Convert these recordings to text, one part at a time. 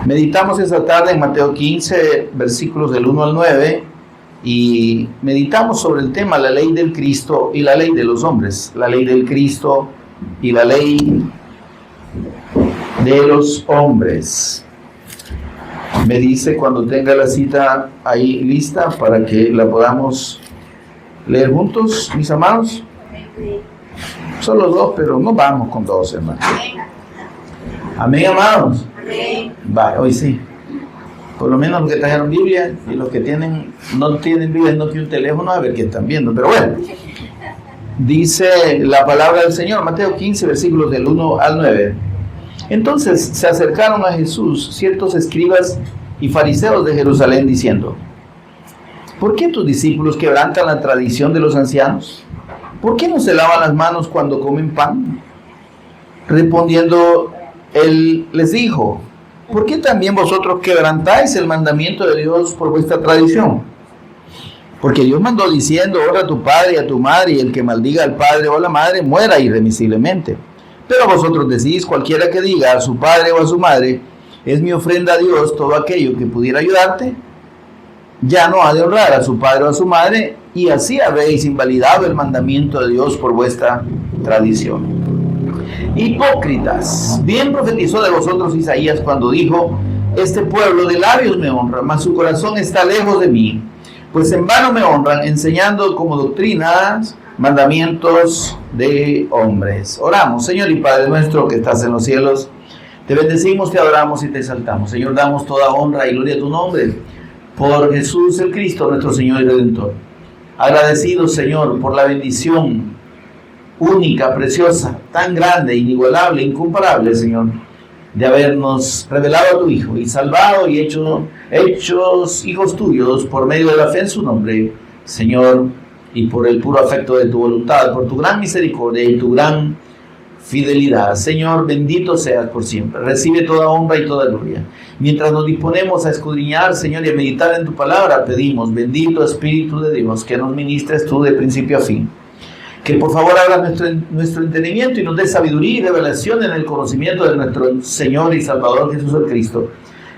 Meditamos esta tarde en Mateo 15, versículos del 1 al 9, y meditamos sobre el tema la ley del Cristo y la ley de los hombres. La ley del Cristo y la ley de los hombres. Me dice cuando tenga la cita ahí lista para que la podamos leer juntos, mis amados. Solo dos, pero no vamos con dos, hermanos. Amén, amados. Vale, hoy sí. Por lo menos los que trajeron Biblia y los que no tienen Biblia, no tienen un teléfono, a ver qué están viendo. Pero bueno, dice la palabra del Señor, Mateo 15, versículos del 1 al 9. Entonces se acercaron a Jesús ciertos escribas y fariseos de Jerusalén diciendo: ¿por qué tus discípulos quebrantan la tradición de los ancianos? ¿Por qué no se lavan las manos cuando comen pan? Respondiendo, él les dijo: ¿por qué también vosotros quebrantáis el mandamiento de Dios por vuestra tradición? Porque Dios mandó diciendo: honra a tu padre y a tu madre, y el que maldiga al padre o a la madre muera irremisiblemente. Pero vosotros decís: cualquiera que diga a su padre o a su madre, es mi ofrenda a Dios todo aquello que pudiera ayudarte, ya no ha de honrar a su padre o a su madre, y así habéis invalidado el mandamiento de Dios por vuestra tradición. Hipócritas, bien profetizó de vosotros Isaías cuando dijo: este pueblo de labios me honra, mas su corazón está lejos de mí, pues en vano me honran, enseñando como doctrinas mandamientos de hombres. Oramos. Señor y Padre nuestro que estás en los cielos, te bendecimos, te adoramos y te exaltamos. Señor, damos toda honra y gloria a tu nombre por Jesús el Cristo, nuestro Señor y Redentor. Agradecidos, Señor, por la bendición única, preciosa, tan grande, inigualable, incomparable, Señor, de habernos revelado a tu Hijo y salvado y hechos hijos tuyos por medio de la fe en su nombre, Señor, y por el puro afecto de tu voluntad, por tu gran misericordia y tu gran fidelidad. Señor, bendito seas por siempre. Recibe toda honra y toda gloria. Mientras nos disponemos a escudriñar, Señor, y a meditar en tu palabra, pedimos, bendito Espíritu de Dios, que nos ministres tú de principio a fin. Que por favor abra nuestro entendimiento y nos dé sabiduría y revelación en el conocimiento de nuestro Señor y Salvador Jesús el Cristo.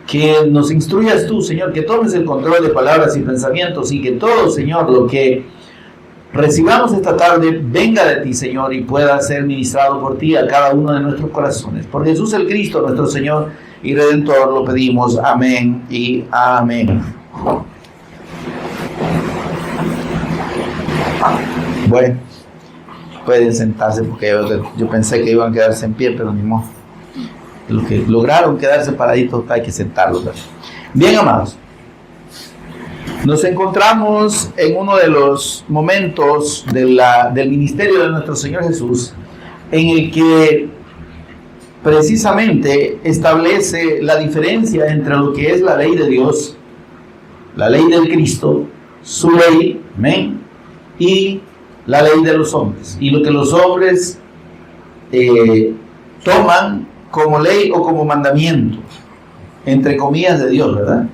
Que nos instruyas tú, Señor, que tomes el control de palabras y pensamientos, y que todo, Señor, lo que recibamos esta tarde venga de ti, Señor, y pueda ser ministrado por ti a cada uno de nuestros corazones. Por Jesús el Cristo, nuestro Señor y Redentor, lo pedimos. Amén y amén. Bueno, pueden sentarse porque yo pensé que iban a quedarse en pie, pero ni modo. Los que lograron quedarse paraditos hay que sentarlos. Bien, amados. Nos encontramos en uno de los momentos del ministerio de nuestro Señor Jesús, en el que precisamente establece la diferencia entre lo que es la ley de Dios, la ley del Cristo, su ley, amén, y la ley de los hombres, y lo que los hombres toman como ley o como mandamiento, entre comillas, de Dios, ¿verdad?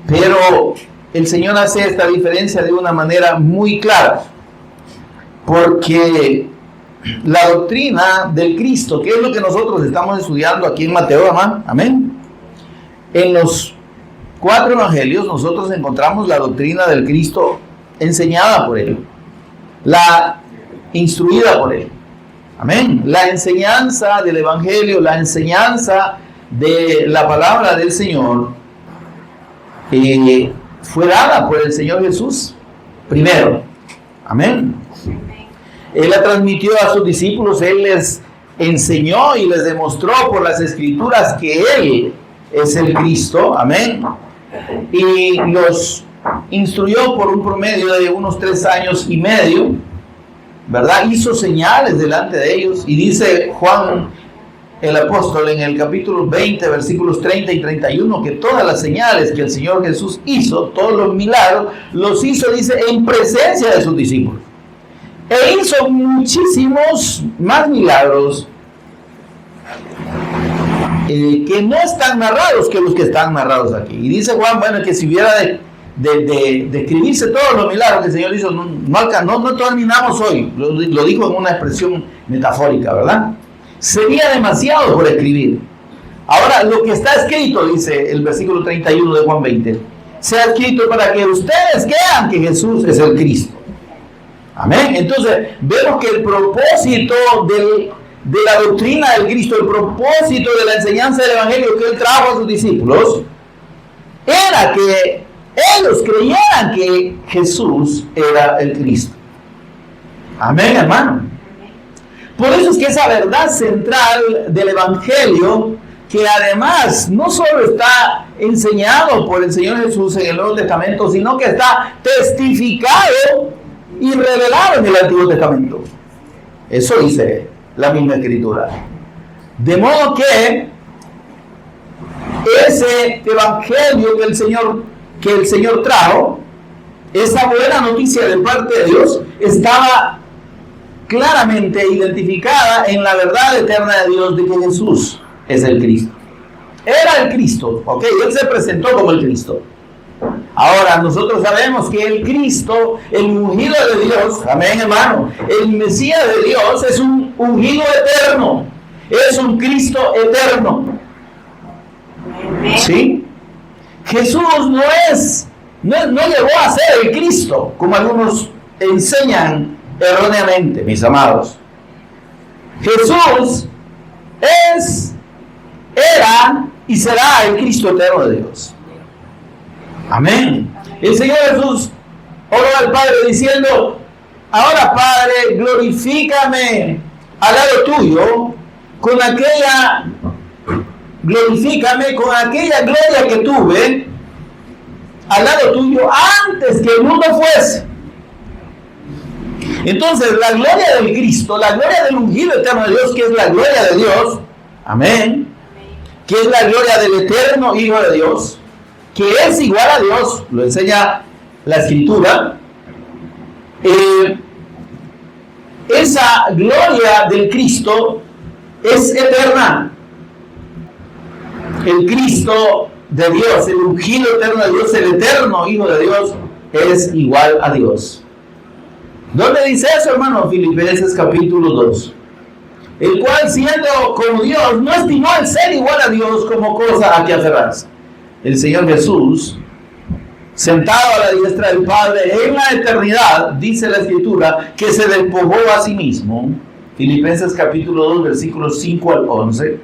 Pero el Señor hace esta diferencia de una manera muy clara, porque la doctrina del Cristo, que es lo que nosotros estamos estudiando aquí en Mateo, amén. En los 4 evangelios nosotros encontramos la doctrina del Cristo enseñada por Él, la instruida por Él, amén. La enseñanza del evangelio, la enseñanza de la palabra del Señor, fue dada por el Señor Jesús primero, amén. Él la transmitió a sus discípulos, Él les enseñó y les demostró por las Escrituras que Él es el Cristo, amén. Y los instruyó por un promedio de unos 3 años y medio, ¿verdad? Hizo señales delante de ellos, y dice Juan el apóstol en el capítulo 20, versículos 30 y 31, que todas las señales que el Señor Jesús hizo, todos los milagros, los hizo, dice, en presencia de sus discípulos. E hizo muchísimos más milagros que no están narrados que los que están narrados aquí. Y dice Juan, bueno, que si hubiera de escribirse todos los milagros que el Señor hizo, no terminamos hoy. Lo dijo en una expresión metafórica, ¿verdad? Sería demasiado por escribir. Ahora, lo que está escrito, dice el versículo 31 de Juan 20, se ha escrito para que ustedes crean que Jesús es el Cristo. Amén. Entonces, vemos que el propósito de la doctrina del Cristo, el propósito de la enseñanza del Evangelio que Él trajo a sus discípulos, era que ellos creyeran que Jesús era el Cristo. Amén, hermano. Por eso es que esa verdad central del Evangelio, que además no solo está enseñado por el Señor Jesús en el Nuevo Testamento, sino que está testificado y revelado en el Antiguo Testamento. Eso dice la misma Escritura. De modo que ese Evangelio que el Señor trajo, esa buena noticia de parte de Dios, estaba claramente identificada en la verdad eterna de Dios de que Jesús es el Cristo. Era el Cristo, ¿ok? Él se presentó como el Cristo. Ahora, nosotros sabemos que el Cristo, el ungido de Dios, amén, hermano, el Mesías de Dios es un ungido eterno, es un Cristo eterno. ¿Sí? Jesús no llegó a ser el Cristo, como algunos enseñan erróneamente, mis amados. Jesús era y será el Cristo eterno de Dios. Amén. El Señor Jesús oró al Padre diciendo: ahora, Padre, glorifícame al lado tuyo glorifícame con aquella gloria que tuve al lado tuyo antes que el mundo fuese. Entonces, la gloria del Cristo, la gloria del ungido eterno de Dios, que es la gloria de Dios, amén, que es la gloria del eterno Hijo de Dios, que es igual a Dios, lo enseña la Escritura. Esa gloria del Cristo es eterna. El Cristo de Dios, el ungido eterno de Dios, el eterno Hijo de Dios, es igual a Dios. ¿Dónde dice eso, hermano? Filipenses capítulo 2. El cual, siendo como Dios, no estimó el ser igual a Dios como cosa a que aferrarse. El Señor Jesús, sentado a la diestra del Padre en la eternidad, dice la Escritura, que se despojó a sí mismo. Filipenses capítulo 2, versículos 5 al 11.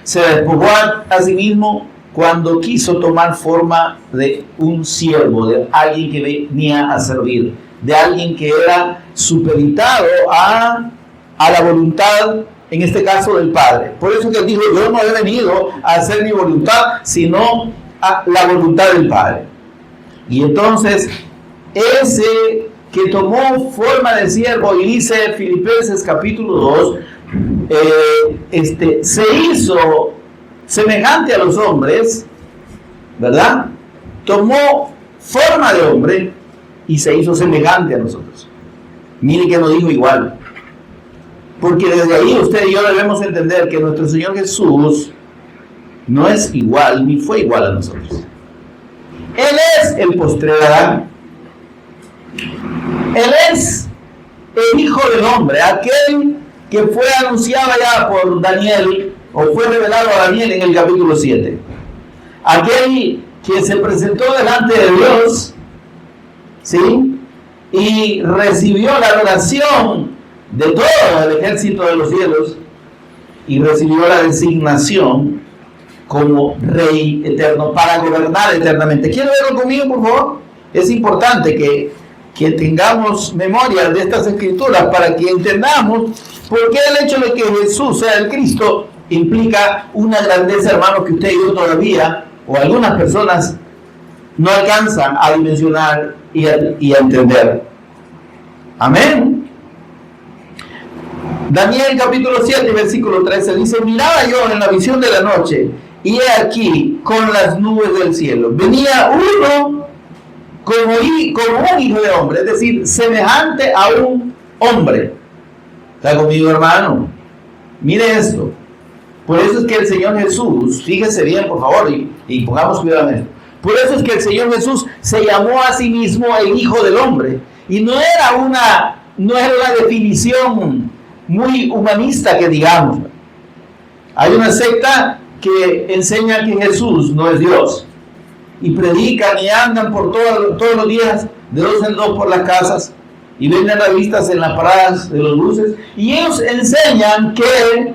Se despojó a sí mismo cuando quiso tomar forma de un siervo, de alguien que venía a servir, de alguien que era supeditado a la voluntad, en este caso del Padre. Por eso que él dijo: yo no he venido a hacer mi voluntad, sino a la voluntad del Padre. Y entonces, ese que tomó forma de siervo, y dice Filipenses capítulo 2, se hizo semejante a los hombres, ¿verdad? Tomó forma de hombre y se hizo semejante a nosotros. Mire que no dijo igual, porque desde ahí usted y yo debemos entender que nuestro Señor Jesús no es igual ni fue igual a nosotros. Él es el postrer Adán. Él es el Hijo del Hombre, aquel que fue anunciado ya por Daniel, o fue revelado a Daniel en el capítulo 7. Aquel que se presentó delante de Dios, ¿sí? Y recibió la adoración de todo el ejército de los cielos, y recibió la designación como Rey eterno para gobernar eternamente. ¿Quieren verlo conmigo, por favor? Es importante que tengamos memoria de estas escrituras para que entendamos por qué el hecho de que Jesús sea el Cristo implica una grandeza, hermano, que usted y yo todavía, o algunas personas, no alcanzan a dimensionar y a entender. Amén. Daniel capítulo 7, versículo 13 dice: miraba yo en la visión de la noche, y he aquí con las nubes del cielo venía uno como un hijo de hombre, es decir, semejante a un hombre. ¿Está conmigo, hermano? Mire esto. Por eso es que el Señor Jesús, fíjese bien, por favor, y pongamos cuidado en esto. Por eso es que el Señor Jesús se llamó a sí mismo el Hijo del Hombre. Y no era una definición muy humanista que digamos. Hay una secta que enseñan que Jesús no es Dios. Y predican y andan por todos los días de dos en dos por las casas y venden revistas en las paradas de los buses. Y ellos enseñan que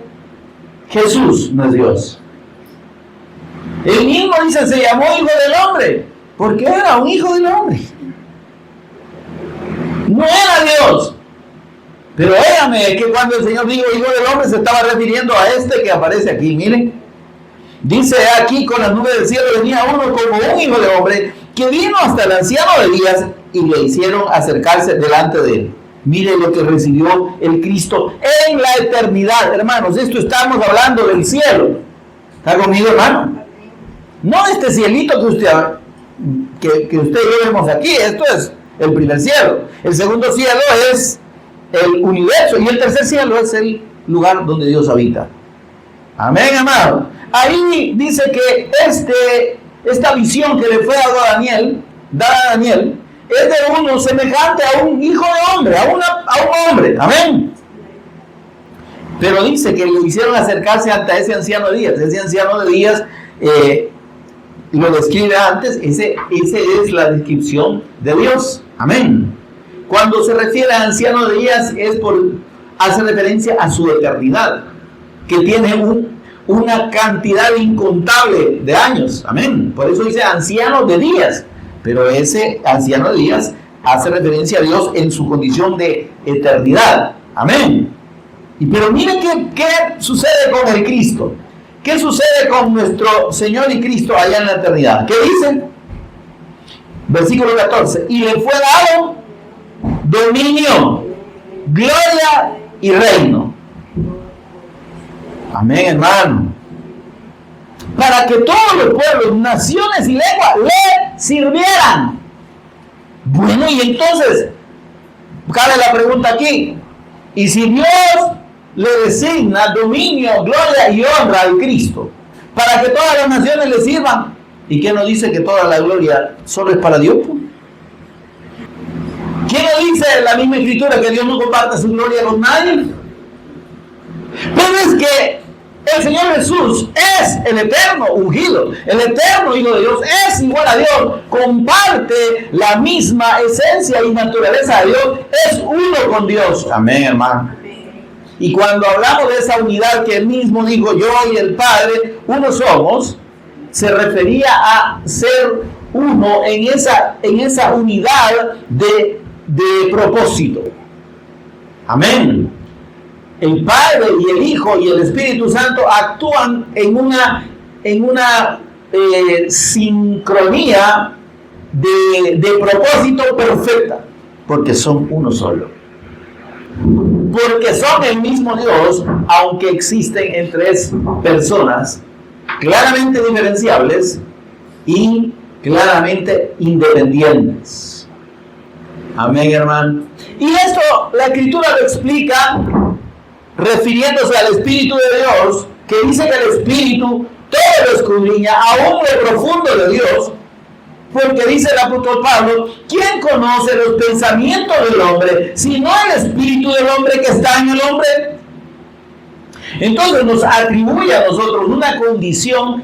Jesús no es Dios. Él mismo dice, se llamó Hijo del Hombre, porque era un Hijo del Hombre. No era Dios. Pero véame que cuando el Señor dijo Hijo del Hombre, se estaba refiriendo a este que aparece aquí. Miren, dice aquí, con las nubes del cielo venía uno como un Hijo de Hombre, que vino hasta el anciano de días y le hicieron acercarse delante de él. Mire lo que recibió el Cristo en la eternidad. Hermanos, esto estamos hablando del cielo. ¿Está conmigo, hermano? No este cielito que usted y yo vemos aquí. Esto es el primer cielo. El segundo cielo es el universo, y el tercer cielo es el lugar donde Dios habita. Amén, amado. Ahí dice que esta visión que le fue dada a Daniel, es de uno semejante a un hijo de hombre, a un hombre. Amén. Pero dice que le hicieron acercarse hasta ese anciano de días. Ese anciano de días lo describe antes. Ese es la descripción de Dios. Amén. Cuando se refiere a anciano de días hace referencia a su eternidad, que tiene una cantidad incontable de años. Amén. Por eso dice anciano de días. Pero ese anciano de días hace referencia a Dios en su condición de eternidad. Amén. Pero mire qué sucede con el Cristo. ¿Qué sucede con nuestro Señor y Cristo allá en la eternidad? ¿Qué dice? Versículo 14. Y le fue dado dominio, gloria y reino. Amén, hermano. Para que todos los pueblos, naciones y lenguas le sirvieran. Bueno, y entonces, cabe la pregunta aquí. Y si Dios le designa dominio, gloria y honra al Cristo, para que todas las naciones le sirvan, ¿y qué nos dice que toda la gloria solo es para Dios? ¿Quién nos dice en la misma escritura que Dios no comparte su gloria con nadie? Pero es que el Señor Jesús es el eterno ungido, el eterno Hijo de Dios, es igual a Dios, comparte la misma esencia y naturaleza de Dios, es uno con Dios. Amén, hermano. Y cuando hablamos de esa unidad que Él mismo dijo, yo y el Padre, uno somos, se refería a ser uno en esa unidad de propósito. Amén. El Padre y el Hijo y el Espíritu Santo actúan en una sincronía de propósito perfecta, porque son uno solo. Porque son el mismo Dios, aunque existen en tres personas claramente diferenciables y claramente independientes. Amén, hermano. Y esto la Escritura lo explica refiriéndose al Espíritu de Dios, que dice que el Espíritu todo lo escudriña, aún lo profundo de Dios, porque dice el apóstol Pablo, ¿quién conoce los pensamientos del hombre, sino el Espíritu del hombre que está en el hombre? Entonces nos atribuye a nosotros una condición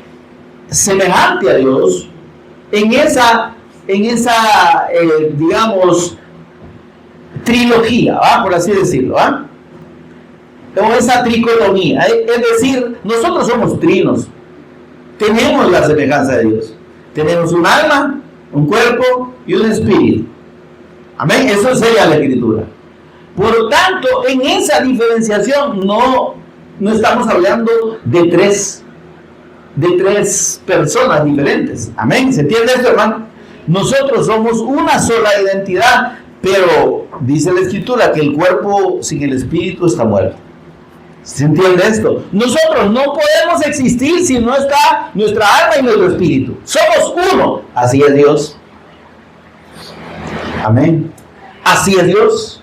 semejante a Dios en esa digamos, trilogía, por así decirlo, o esa tricotomía, es decir, nosotros somos trinos, tenemos la semejanza de Dios, tenemos un alma, un cuerpo y un espíritu. Amén, eso sería la Escritura. Por lo tanto, en esa diferenciación no estamos hablando de tres personas diferentes. Amén, ¿se entiende esto, hermano? Nosotros somos una sola identidad, pero dice la Escritura que el cuerpo sin el espíritu está muerto. ¿Se entiende esto? Nosotros no podemos existir si no está nuestra alma y nuestro espíritu. Somos uno. Así es Dios. Amén. Así es Dios.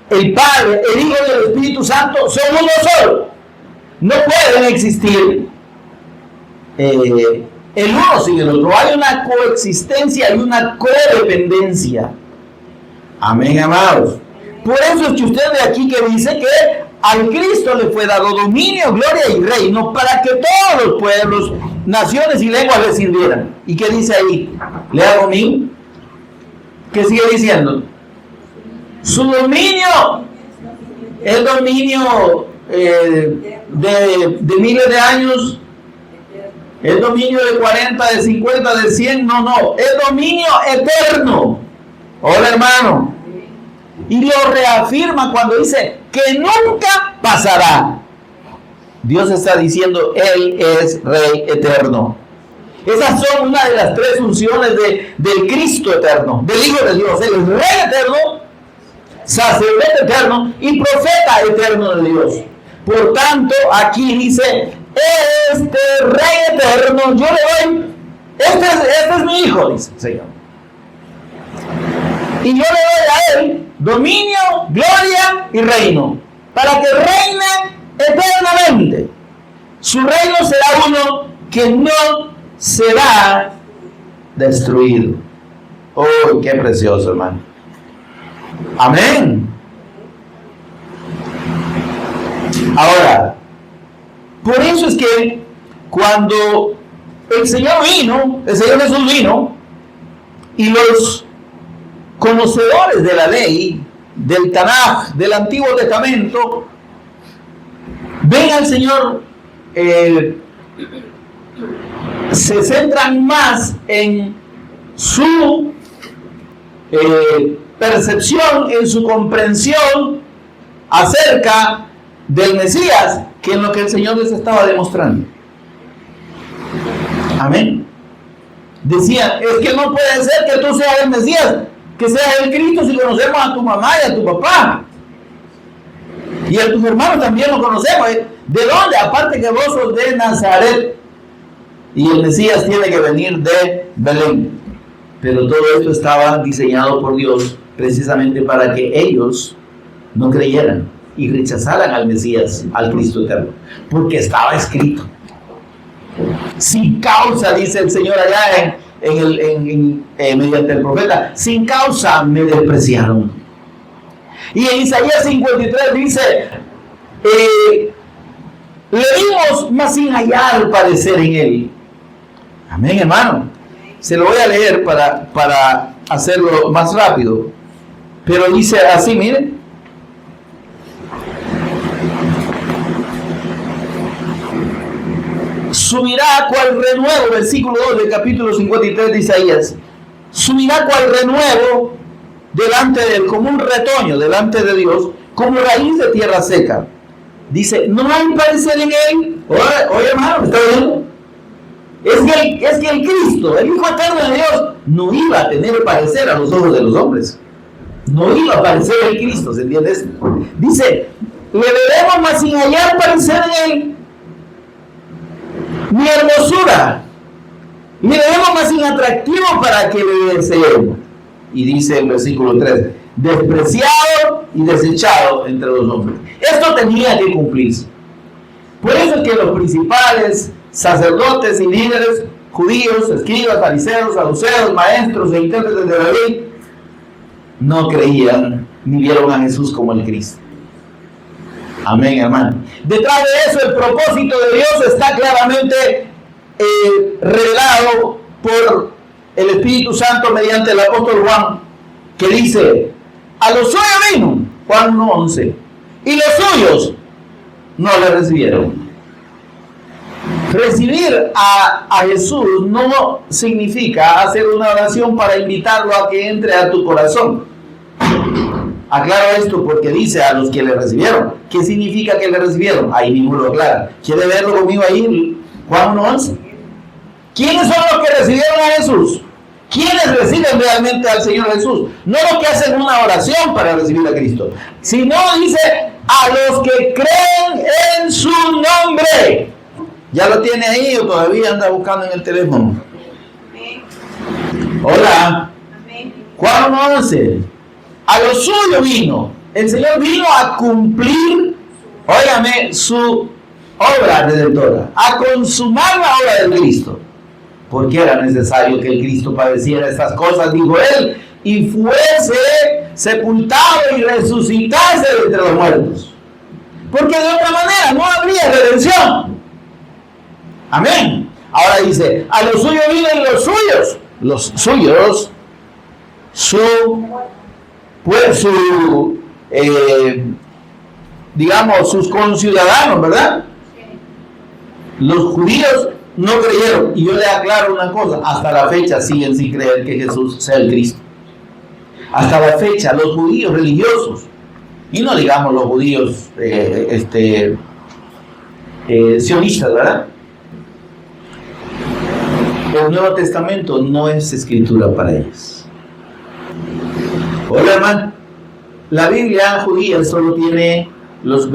El Padre, el Hijo y el Espíritu Santo son uno solo. No pueden existir el uno sin el otro. Hay una coexistencia y una codependencia. Amén, amados. Por eso es que usted ve aquí que dice que al Cristo le fue dado dominio, gloria y reino para que todos los pueblos, naciones y lenguas le sirvieran. ¿Y qué dice ahí? Lea conmigo. ¿Qué sigue diciendo? Su dominio, el dominio de miles de años, el dominio de 40, de 50, de 100, no, el dominio eterno. Hola, hermano. Y lo reafirma cuando dice que nunca pasará. Dios está diciendo, Él es Rey eterno. Esas son una de las tres funciones del Cristo eterno, del Hijo de Dios. Él es Rey eterno, sacerdote eterno y profeta eterno de Dios. Por tanto, aquí dice, este Rey eterno, yo le doy, este es mi Hijo, dice el Señor. Y yo le doy a Él dominio, gloria y reino, para que reine eternamente. Su reino será uno que no será destruido. Oh, qué precioso, hermano. Amén. Ahora, por eso es que cuando el Señor Jesús vino, y los conocedores de la ley, del Tanaj, del Antiguo Testamento, ven al Señor, se centran más en su percepción, en su comprensión acerca del Mesías, que en lo que el Señor les estaba demostrando. Amén. Decían, es que no puede ser que tú seas el Mesías, que seas el Cristo, si conocemos a tu mamá y a tu papá. Y a tus hermanos también lo conocemos. ¿De dónde? Aparte que vos sos de Nazaret. Y el Mesías tiene que venir de Belén. Pero todo esto estaba diseñado por Dios precisamente para que ellos no creyeran y rechazaran al Mesías, al Cristo eterno. Porque estaba escrito. Sin causa, dice el Señor allá mediante el profeta, sin causa me despreciaron. Y en Isaías 53 dice, le dimos, mas sin hallar parecer en él. Amén, hermano. Se lo voy a leer para hacerlo más rápido. Pero dice así, miren. Subirá cual renuevo, versículo 2 del capítulo 53 de Isaías. Subirá cual renuevo delante de él, como un retoño delante de Dios, como raíz de tierra seca. Dice, no hay parecer en él. Oye, hermano, ¿está viendo? Es que el Cristo, el Hijo eterno de Dios, no iba a tener parecer a los ojos de los hombres. No iba a parecer el Cristo, ¿se entiende eso? Dice, le veremos mas sin hallar parecer en él, ni hermosura, le veremos más inatractivo para que le deseemos. Y dice el versículo 3, despreciado y desechado entre los hombres. Esto tenía que cumplirse. Por eso es que los principales sacerdotes y líderes judíos, escribas, fariseos, saduceos, maestros e intérpretes de la ley no creían ni vieron a Jesús como el Cristo. Amén, hermano. Detrás de eso, el propósito de Dios está claramente revelado por el Espíritu Santo mediante el apóstol Juan, que dice, a los suyos vino, Juan 1:11, y los suyos no le recibieron. Recibir a Jesús no significa hacer una oración para invitarlo a que entre a tu corazón. Aclaro esto porque dice a los que le recibieron. ¿Qué significa que le recibieron? Ahí mismo lo aclara. ¿Quiere verlo conmigo ahí? Juan 1:11. ¿Quiénes son los que recibieron a Jesús? ¿Quiénes reciben realmente al Señor Jesús? No los que hacen una oración para recibir a Cristo, sino dice a los que creen en su nombre. ¿Ya lo tiene ahí o todavía anda buscando en el teléfono? Hola. Juan 1:11. A lo suyo vino. El Señor vino a cumplir, óigame, su obra redentora, a consumar la obra del Cristo. Porque era necesario que el Cristo padeciera estas cosas, dijo él, y fuese sepultado y resucitase de entre los muertos. porque de otra manera no habría redención. Amén. Ahora dice, a los suyos viven los suyos, digamos, sus conciudadanos, ¿verdad? Los judíos no creyeron. Y yo le aclaro una cosa, hasta la fecha siguen sin creer que Jesús sea el Cristo. Hasta la fecha, los judíos religiosos, y no digamos los judíos sionistas, ¿verdad? El Nuevo Testamento no es escritura para ellos. Hola, hermano. La Biblia judía solo tiene los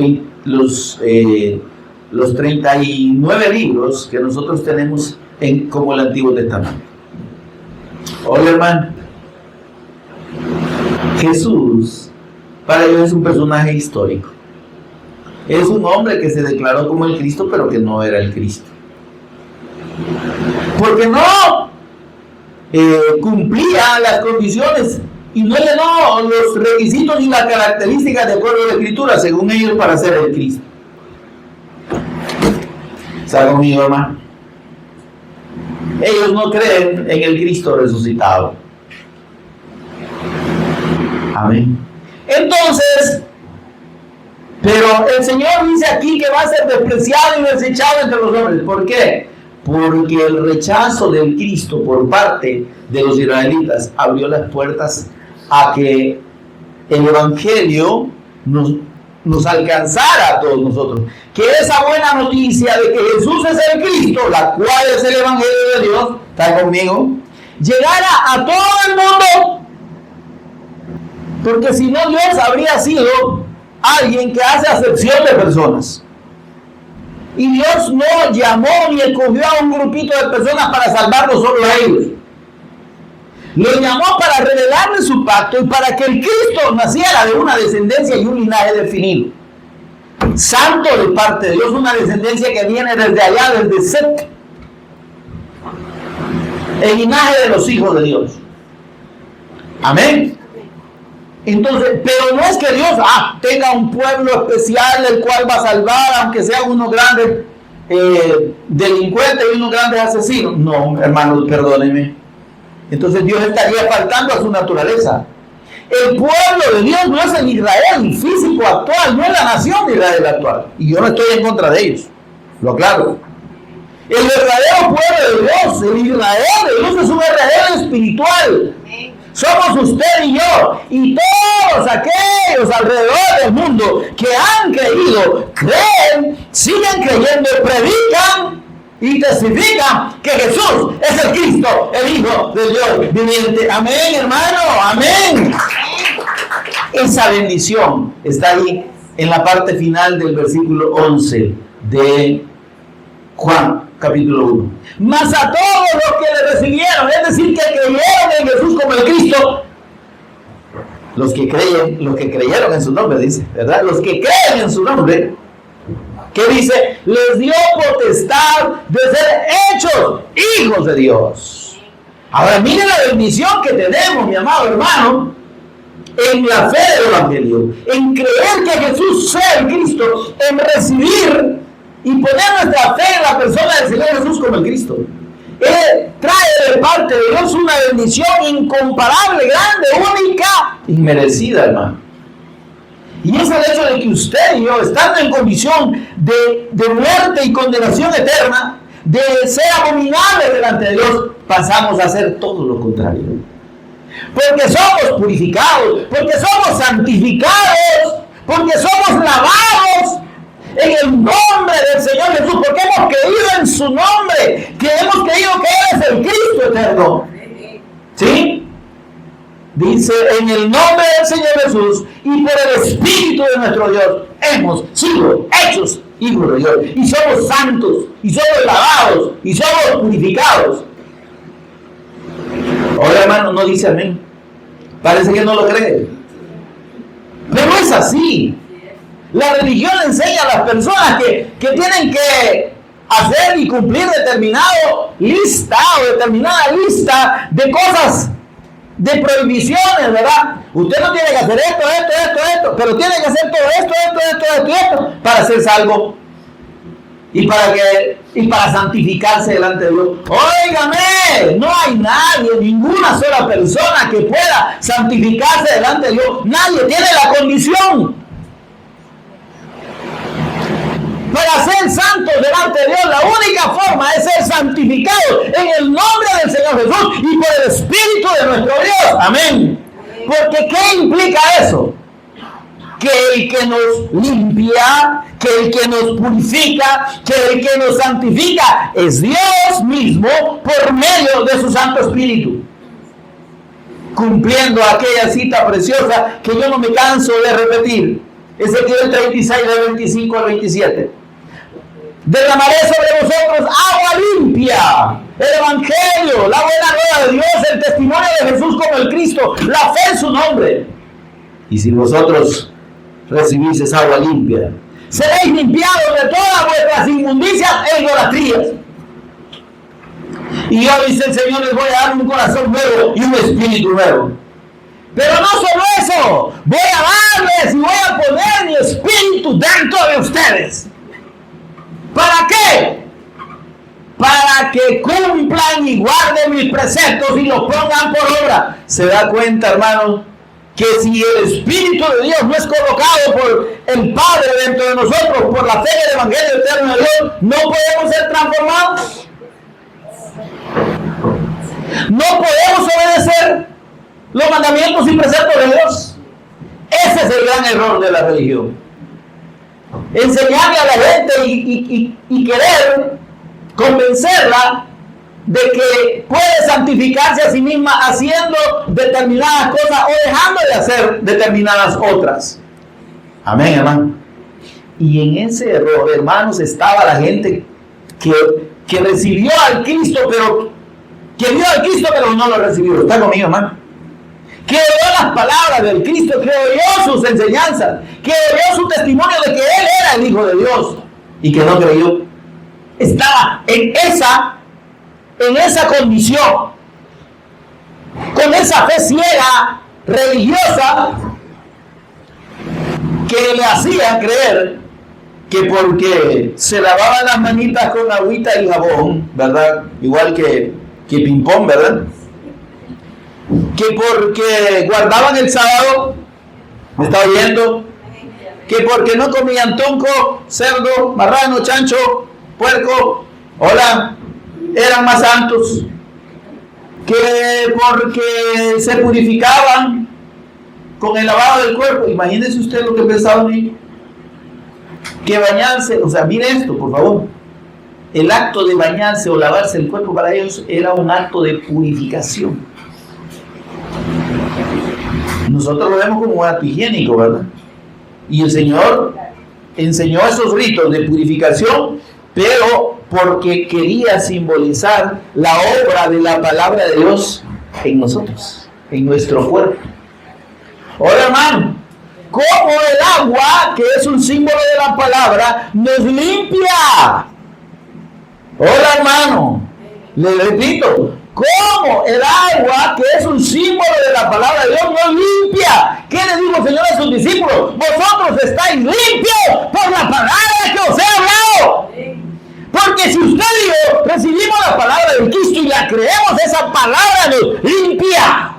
39 libros que nosotros tenemos como el Antiguo Testamento. Hola, hermano. Jesús, para ellos es un personaje histórico. Es un hombre que se declaró como el Cristo, pero que no era el Cristo. Porque no cumplía las condiciones y no llenó los requisitos y las características de acuerdo a la Escritura, según ellos, para ser el Cristo. ¿Está conmigo, hermano? Ellos no creen en el Cristo resucitado. Amén. Entonces, pero el Señor dice aquí que va a ser despreciado y desechado entre los hombres. ¿Por qué? Porque el rechazo del Cristo por parte de los israelitas abrió las puertas a que el Evangelio nos alcanzara a todos nosotros. Que esa buena noticia de que Jesús es el Cristo, la cual es el Evangelio de Dios, ¿está conmigo?, llegara a todo el mundo. Porque si no, Dios habría sido alguien que hace acepción de personas. Y Dios no llamó ni escogió a un grupito de personas para salvarlos solo a ellos. Lo llamó para revelarle su pacto y para que el Cristo naciera de una descendencia y un linaje definido. Santo de parte de Dios, una descendencia que viene desde allá, desde Set. El linaje de los hijos de Dios. Amén. Entonces, pero no es que Dios tenga un pueblo especial el cual va a salvar, aunque sean unos grandes delincuentes y unos grandes asesinos. No, hermanos, perdónenme. Entonces Dios estaría faltando a su naturaleza. El pueblo de Dios no es el Israel físico actual, no es la nación de Israel actual. Y yo no estoy en contra de ellos, lo aclaro. El verdadero pueblo de Dios, el Israel de Dios, es un Israel espiritual. Somos usted y yo, y todos aquellos alrededor del mundo que han creído, creen, siguen creyendo, predican y testifican que Jesús es el Cristo, el Hijo de Dios viviente. Amén, hermano, amén. Esa bendición está ahí en la parte final del versículo 11 de Juan capítulo 1. Mas a todos los que le recibieron, es decir, que creyeron en Jesús como el Cristo, los que creyeron en su nombre, dice, ¿verdad? Los que creen en su nombre, ¿qué dice? Les dio potestad de ser hechos hijos de Dios. Ahora mire la bendición que tenemos, mi amado hermano, en la fe del Evangelio, en creer que Jesús sea el Cristo, en recibir y poner nuestra fe en la persona del Señor Jesús como el Cristo. Él trae de parte de Dios una bendición incomparable, grande, única, inmerecida, hermano. Y es el hecho de que usted y yo, estando en condición de muerte y condenación eterna, de ser abominables delante de Dios, pasamos a hacer todo lo contrario. Porque somos purificados, porque somos santificados, porque somos lavados en el nombre del Señor Jesús, porque hemos creído en su nombre, que hemos creído que Él es el Cristo eterno. ¿Sí? Dice, en el nombre del Señor Jesús y por el Espíritu de nuestro Dios, hemos sido hechos hijos de Dios. Y somos santos, y somos lavados, y somos purificados. Ahora, hermano, no dice amén. Parece que no lo cree. Pero es así. La religión enseña a las personas que tienen que hacer y cumplir determinada lista de cosas de prohibiciones, ¿verdad? Usted no tiene que hacer esto, pero tiene que hacer todo esto, para ser salvo. Y para santificarse delante de Dios. Óigame, no hay nadie, ninguna sola persona que pueda santificarse delante de Dios. Nadie tiene la condición. Para ser santos delante de Dios, la única forma es ser santificados en el nombre del Señor Jesús y por el Espíritu de nuestro Dios. Amén. Porque ¿qué implica eso? Que el que nos limpia, que el que nos purifica, que el que nos santifica es Dios mismo por medio de su Santo Espíritu. Cumpliendo aquella cita preciosa que yo no me canso de repetir. Ezequiel 36, del 25 al 27. Derramaré sobre vosotros agua limpia, el Evangelio, la buena nueva de Dios, el testimonio de Jesús como el Cristo, la fe en su nombre. Y si vosotros recibís esa agua limpia, seréis limpiados de todas vuestras inmundicias e idolatrías. Y yo, dice el Señor, les voy a dar un corazón nuevo y un espíritu nuevo. Pero no solo eso, voy a darles y voy a poner mi espíritu dentro de ustedes. ¿Para qué? Para que cumplan y guarden mis preceptos y los pongan por obra. ¿Se da cuenta, hermanos? Que si el Espíritu de Dios no es colocado por el Padre dentro de nosotros, por la fe del Evangelio eterno de Dios, no podemos ser transformados. No podemos obedecer los mandamientos y preceptos de Dios. Ese es el gran error de la religión. Enseñarle a la gente y querer convencerla de que puede santificarse a sí misma haciendo determinadas cosas o dejando de hacer determinadas otras. Amén, hermano. Y en ese error, hermanos, estaba la gente que recibió al Cristo, pero que vio al Cristo, pero no lo recibió. ¿Está conmigo, hermano? Que oyó las palabras del Cristo, que oyó sus enseñanzas, que oyó su testimonio de que Él era el Hijo de Dios y que no creyó. Estaba en esa condición, con esa fe ciega, religiosa, que le hacía creer que porque se lavaban las manitas con agüita y jabón, ¿verdad? Igual que ping-pong, ¿verdad? Que porque guardaban el sábado, ¿me está oyendo? Que porque no comían tonco, cerdo, marrano, chancho, puerco, hola, eran más santos. Que porque se purificaban con el lavado del cuerpo. Imagínense usted lo que pensaban ellos. Que bañarse, o sea, mire esto, por favor. El acto de bañarse o lavarse el cuerpo para ellos era un acto de purificación. Nosotros lo vemos como un acto higiénico, ¿verdad? Y el Señor enseñó esos ritos de purificación, pero porque quería simbolizar la obra de la palabra de Dios en nosotros, en nuestro cuerpo. Ahora, hermano, como el agua, que es un símbolo de la palabra, nos limpia. Hola, hermano, le repito, como el agua, que es un símbolo de la palabra de Dios, nos limpia. ¿Qué le dijo el Señor a sus discípulos? Vosotros estáis limpios por la palabra que os he hablado. Porque si usted y yo recibimos la palabra del Cristo y la creemos, esa palabra nos limpia.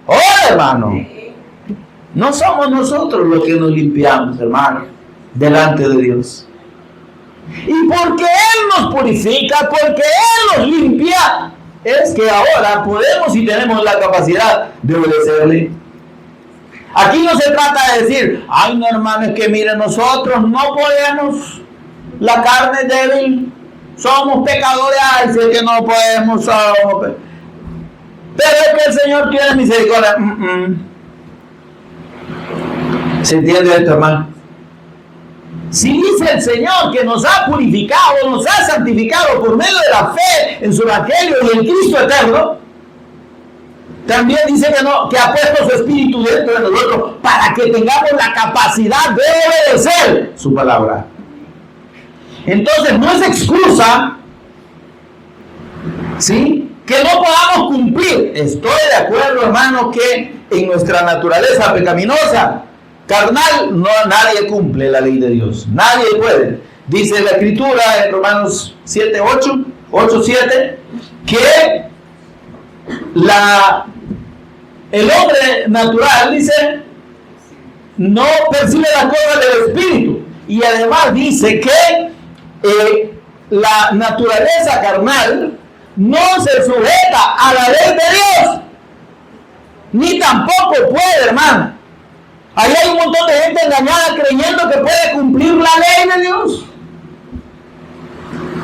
Hola, hermano. No somos nosotros los que nos limpiamos, hermano, delante de Dios. Y porque Él nos purifica, porque Él nos limpia, es que ahora podemos y tenemos la capacidad de obedecerle. Aquí no se trata de decir, ay, no, hermano, es que miren, nosotros no podemos, la carne es débil, somos pecadores, ay, sé que no podemos, pero es que el Señor tiene misericordia. ¿Se entiende esto, hermano? Si dice el Señor que nos ha purificado, nos ha santificado por medio de la fe en su Evangelio y en Cristo eterno, también dice que ha puesto su Espíritu dentro de nosotros para que tengamos la capacidad de obedecer su palabra. Entonces no es excusa, ¿sí?, que no podamos cumplir. Estoy de acuerdo, hermano, que en nuestra naturaleza pecaminosa, carnal, nadie cumple la ley de Dios. Nadie puede. Dice la Escritura en Romanos 8:7, que el hombre natural, dice, no percibe las cosas del Espíritu. Y además dice que la naturaleza carnal no se sujeta a la ley de Dios, ni tampoco puede, hermano. Ahí hay un montón de gente engañada creyendo que puede cumplir la ley de Dios.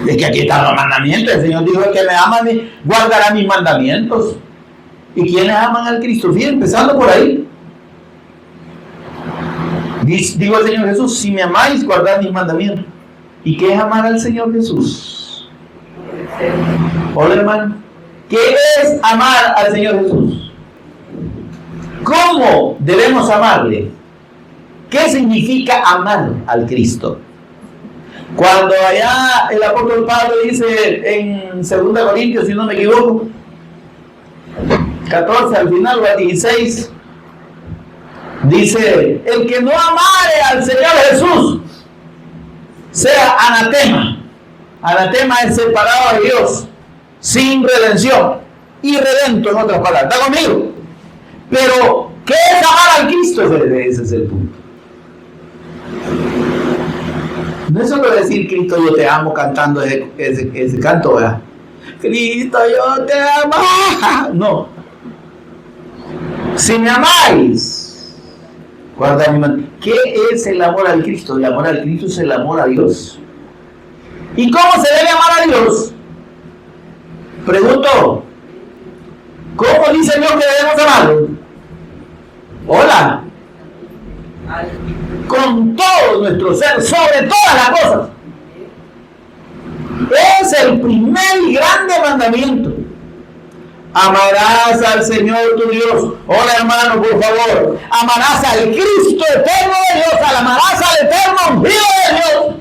Es que aquí están los mandamientos. El Señor dijo: el que me ama guardará mis mandamientos. ¿Y quiénes aman al Cristo? Fíjense, empezando por ahí. Digo el Señor Jesús: si me amáis, guardad mis mandamientos. ¿Y qué es amar al Señor Jesús? Hola, hermano. ¿Qué es amar al Señor Jesús? ¿Cómo debemos amarle? ¿Qué significa amar al Cristo? Cuando allá el apóstol Pablo dice en 2 Corintios, si no me equivoco, 14 al final o al 16, dice: el que no amare al Señor Jesús sea anatema. Anatema es separado de Dios, sin redención, irredento en otras palabras. ¿Está conmigo? Pero, ¿qué es amar al Cristo? Ese es el punto. No es solo decir: Cristo, yo te amo, cantando ese canto, ¿verdad? Cristo, yo te amo. No. Si me amáis, guarda mi mano. ¿Qué es el amor al Cristo? El amor al Cristo es el amor a Dios. ¿Y cómo se debe amar a Dios? Pregunto: ¿cómo dice Dios que debemos amarlo? Hola. Con todo nuestro ser, sobre todas las cosas. Es el primer y grande mandamiento. Amarás al Señor tu Dios. Hola, hermano, por favor. Amarás al Cristo eterno de Dios. Amarás al eterno vivo de Dios.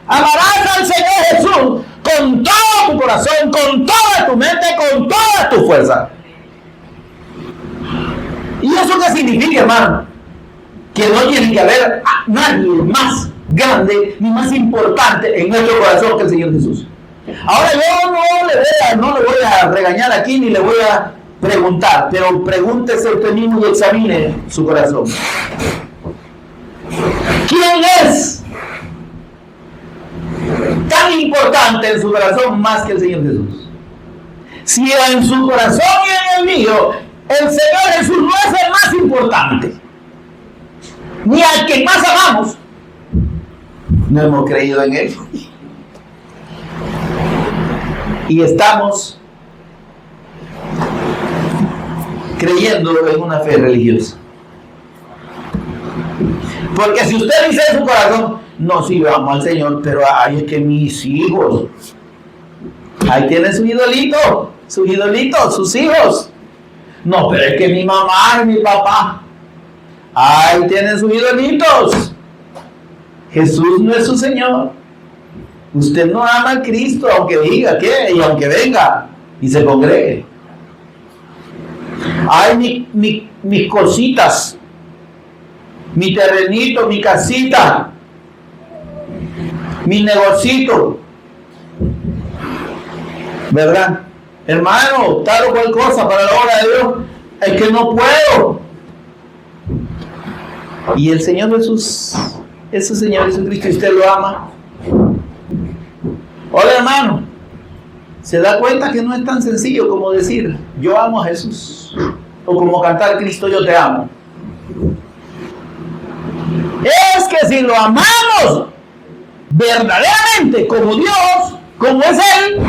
Amarás al Señor Jesús con todo tu corazón, con toda tu mente, con toda tu fuerza. ¿Y eso qué significa, hermano? Que no tiene que haber a nadie más grande ni más importante en nuestro corazón que el Señor Jesús. Ahora, yo no le voy a regañar aquí ni le voy a preguntar, pero pregúntese usted mismo y examine su corazón. ¿Quién es tan importante en su corazón más que el Señor Jesús? Si en su corazón y en el mío el Señor Jesús no es el más importante, ni al que más amamos, no hemos creído en Él. Y estamos creyendo en una fe religiosa. Porque si usted dice en su corazón: no, sí, yo amo al Señor, pero ay, es que mis hijos, ahí tienen su idolito, sus hijos. No, pero es que mi mamá y mi papá, ahí tienen sus idolitos. Jesús no es su Señor. Usted no ama a Cristo, aunque diga que, y aunque venga y se congregue. Ay, mis cositas, mi terrenito, mi casita, mi negocito, ¿verdad? Hermano, tal o cual cosa para la obra de Dios, es que no puedo. Y el Señor Jesús, ese Señor Jesucristo, usted lo ama. Hola, hermano, ¿se da cuenta que no es tan sencillo como decir: yo amo a Jesús? O como cantar: Cristo, yo te amo. Es que si lo amamos verdaderamente como Dios, como es Él,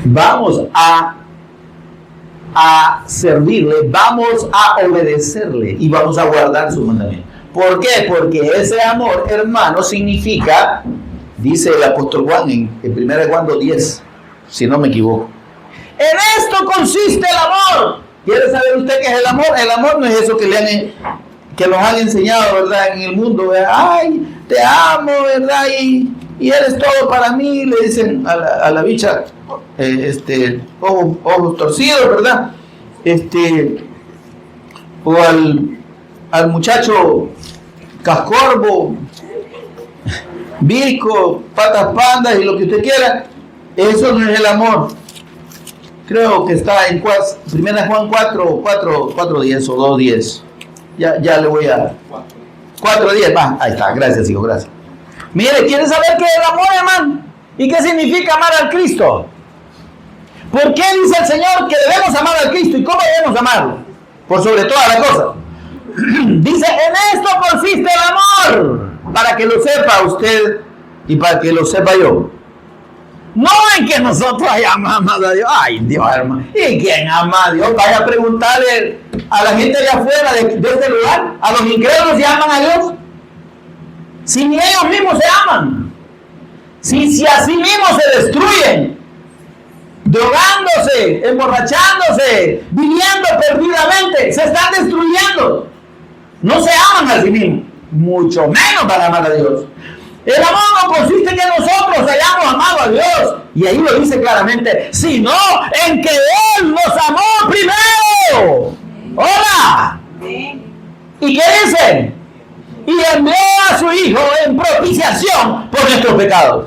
vamos a servirle, vamos a obedecerle y vamos a guardar su mandamiento. ¿Por qué? Porque ese amor, hermano, significa, dice el apóstol Juan en 1 Juan 2:10, si no me equivoco: en esto consiste el amor. ¿Quiere saber usted qué es el amor? El amor no es eso que nos han enseñado, ¿verdad? En el mundo, ¿verdad? Ay, te amo, ¿verdad? Y y eres todo para mí, le dicen a la bicha, ojos torcidos, ¿verdad? O al muchacho cascorbo, visco, patas pandas y lo que usted quiera. Eso no es el amor. Creo que está en 1 Juan 4:10 o 2:10. Ya le voy a... 4:10, va, ahí está, gracias hijo, gracias. Mire, ¿quiere saber qué es el amor, hermano? ¿Y qué significa amar al Cristo? ¿Por qué dice el Señor que debemos amar al Cristo? ¿Y cómo debemos amarlo? Por sobre todas las cosas. Dice, en esto consiste el amor, para que lo sepa usted y para que lo sepa yo. No en que nosotros hayamos amado a Dios. Ay, Dios, hermano. ¿Y quién ama a Dios? Vaya a preguntarle a la gente de afuera de este lugar, a los incrédulos si aman a Dios. Si ni ellos mismos se aman. Si a sí mismos se destruyen, drogándose, emborrachándose, viviendo perdidamente, se están destruyendo. No se aman a sí mismos, mucho menos van a amar a Dios. El amor no consiste en que nosotros hayamos amado a Dios, y ahí lo dice claramente, sino en que Él nos amó primero. ¡Hola! ¿Y qué dice? Y envió a su Hijo en propiciación por nuestros pecados.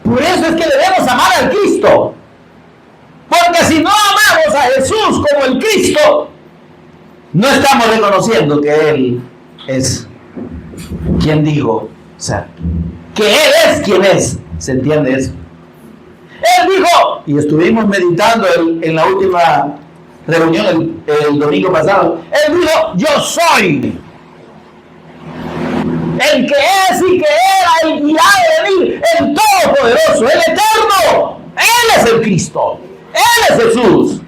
Por eso es que debemos amar al Cristo. Porque si no amamos a Jesús como el Cristo, no estamos reconociendo que Él es quien dijo ser. Que Él es quien es. ¿Se entiende eso? Él dijo, y estuvimos meditando en la última reunión el domingo pasado, Él dijo, yo soy el que es y que era el que ha de venir, el Todopoderoso, el Eterno. Él es el Cristo, Él es Jesús.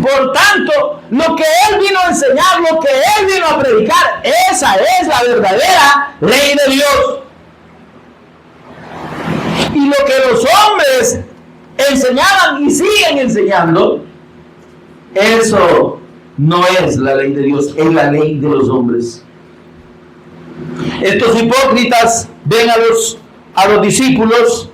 Por tanto, lo que Él vino a enseñar, lo que Él vino a predicar, esa es la verdadera ley de Dios. Y lo que los hombres enseñaban y siguen enseñando, eso no es la ley de Dios, es la ley de los hombres. Estos hipócritas ven a los discípulos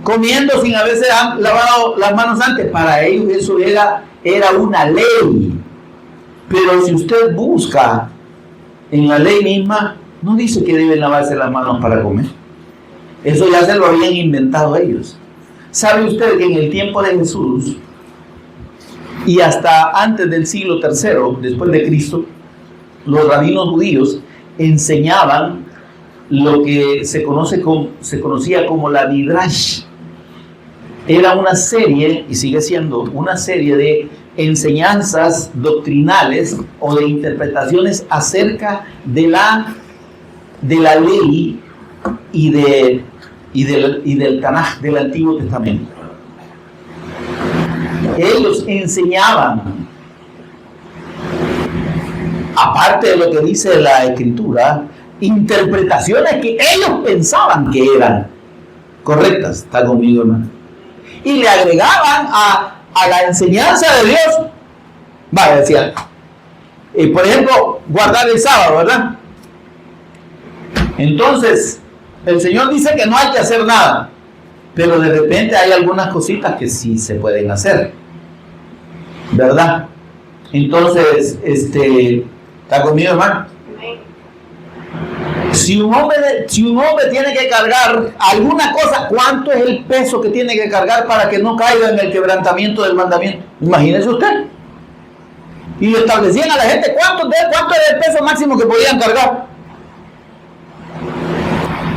comiendo sin haberse lavado las manos antes. Para ellos eso era una ley. Pero si usted busca en la ley misma, no dice que deben lavarse las manos para comer. Eso ya se lo habían inventado ellos. ¿Sabe usted que en el tiempo de Jesús y hasta antes del siglo III, después de Cristo, los rabinos judíos enseñaban lo que se conocía como la Midrash? Era una serie, y sigue siendo una serie de enseñanzas doctrinales o de interpretaciones acerca de la ley y del Tanaj, del Antiguo Testamento. Ellos enseñaban, aparte de lo que dice la Escritura, interpretaciones que ellos pensaban que eran correctas. ¿Está conmigo, hermano? Y le agregaban a la enseñanza de Dios, vale, decían, por ejemplo, guardar el sábado, ¿verdad? Entonces, el Señor dice que no hay que hacer nada, pero de repente hay algunas cositas que sí se pueden hacer, ¿verdad? Entonces, ¿está conmigo, hermano? Si un hombre tiene que cargar alguna cosa, ¿cuánto es el peso que tiene que cargar para que no caiga en el quebrantamiento del mandamiento? Imagínese usted. Y le establecían a la gente cuánto era el peso máximo que podían cargar.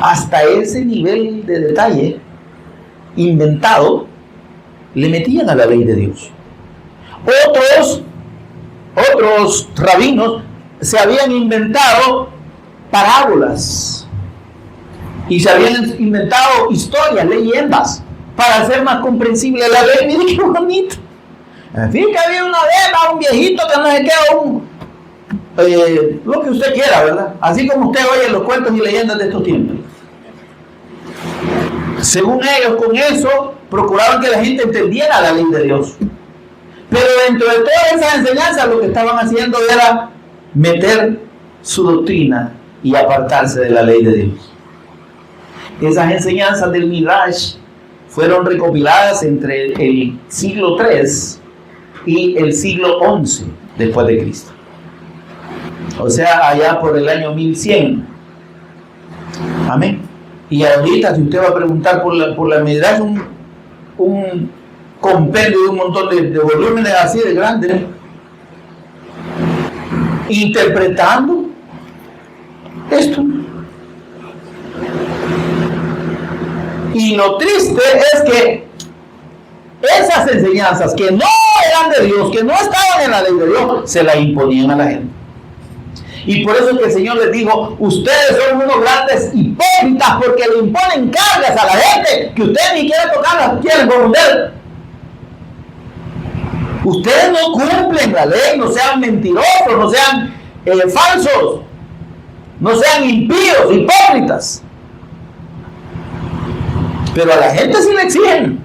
Hasta ese nivel de detalle inventado le metían a la ley de Dios. Otros rabinos se habían inventado parábolas y se habían inventado historias, leyendas para hacer más comprensible la ley. Miren qué bonito. En fin, que había una vez un viejito que no se queda lo que usted quiera, ¿verdad? Así como usted oye los cuentos y leyendas de estos tiempos. Según ellos, con eso procuraban que la gente entendiera la ley de Dios. Pero dentro de todas esas enseñanzas lo que estaban haciendo era meter su doctrina y apartarse de la ley de Dios. Esas enseñanzas del Midrash fueron recopiladas entre el siglo III y el siglo XI después de Cristo. O sea, allá por el año 1100. Amén. Y ahorita, si usted va a preguntar por la Midrash, un compendio de un montón de volúmenes así de grandes, interpretando esto. Y lo triste es que esas enseñanzas que no eran de Dios, que no estaban en la ley de Dios, se las imponían a la gente. Y por eso es que el Señor les dijo: ustedes son unos grandes hipócritas, porque le imponen cargas a la gente que ustedes ni quieren tocarlas, quieren corromper. Ustedes no cumplen la ley, no sean mentirosos, no sean falsos, no sean impíos, hipócritas. Pero a la gente sí le exigen.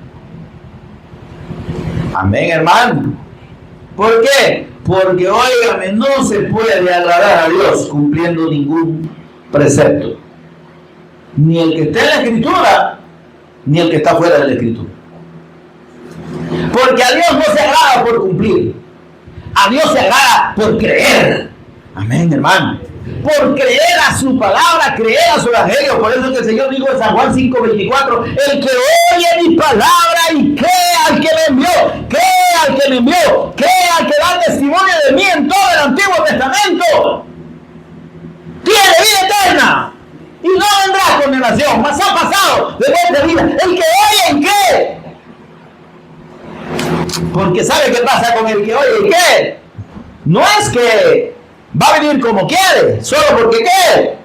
Amén, hermano. ¿Por qué? Porque, óigame, no se puede agradar a Dios cumpliendo ningún precepto. Ni el que está en la Escritura, ni el que está fuera de la Escritura. Porque a Dios no se agrada por cumplir. A Dios se agrada por creer. Amén, hermano. Por creer a su palabra, creer a su evangelio. Por eso es que el Señor dijo en San Juan 5:24: el que oye mi palabra y cree al que me envió, cree al que me envió, cree al que da testimonio de mí en todo el Antiguo Testamento, tiene vida eterna y no vendrá condenación, mas ha pasado de muerte a vida. El que oye y cree. Porque ¿sabe qué pasa con el que oye y cree? No es que va a vivir como quiere, solo porque quiere.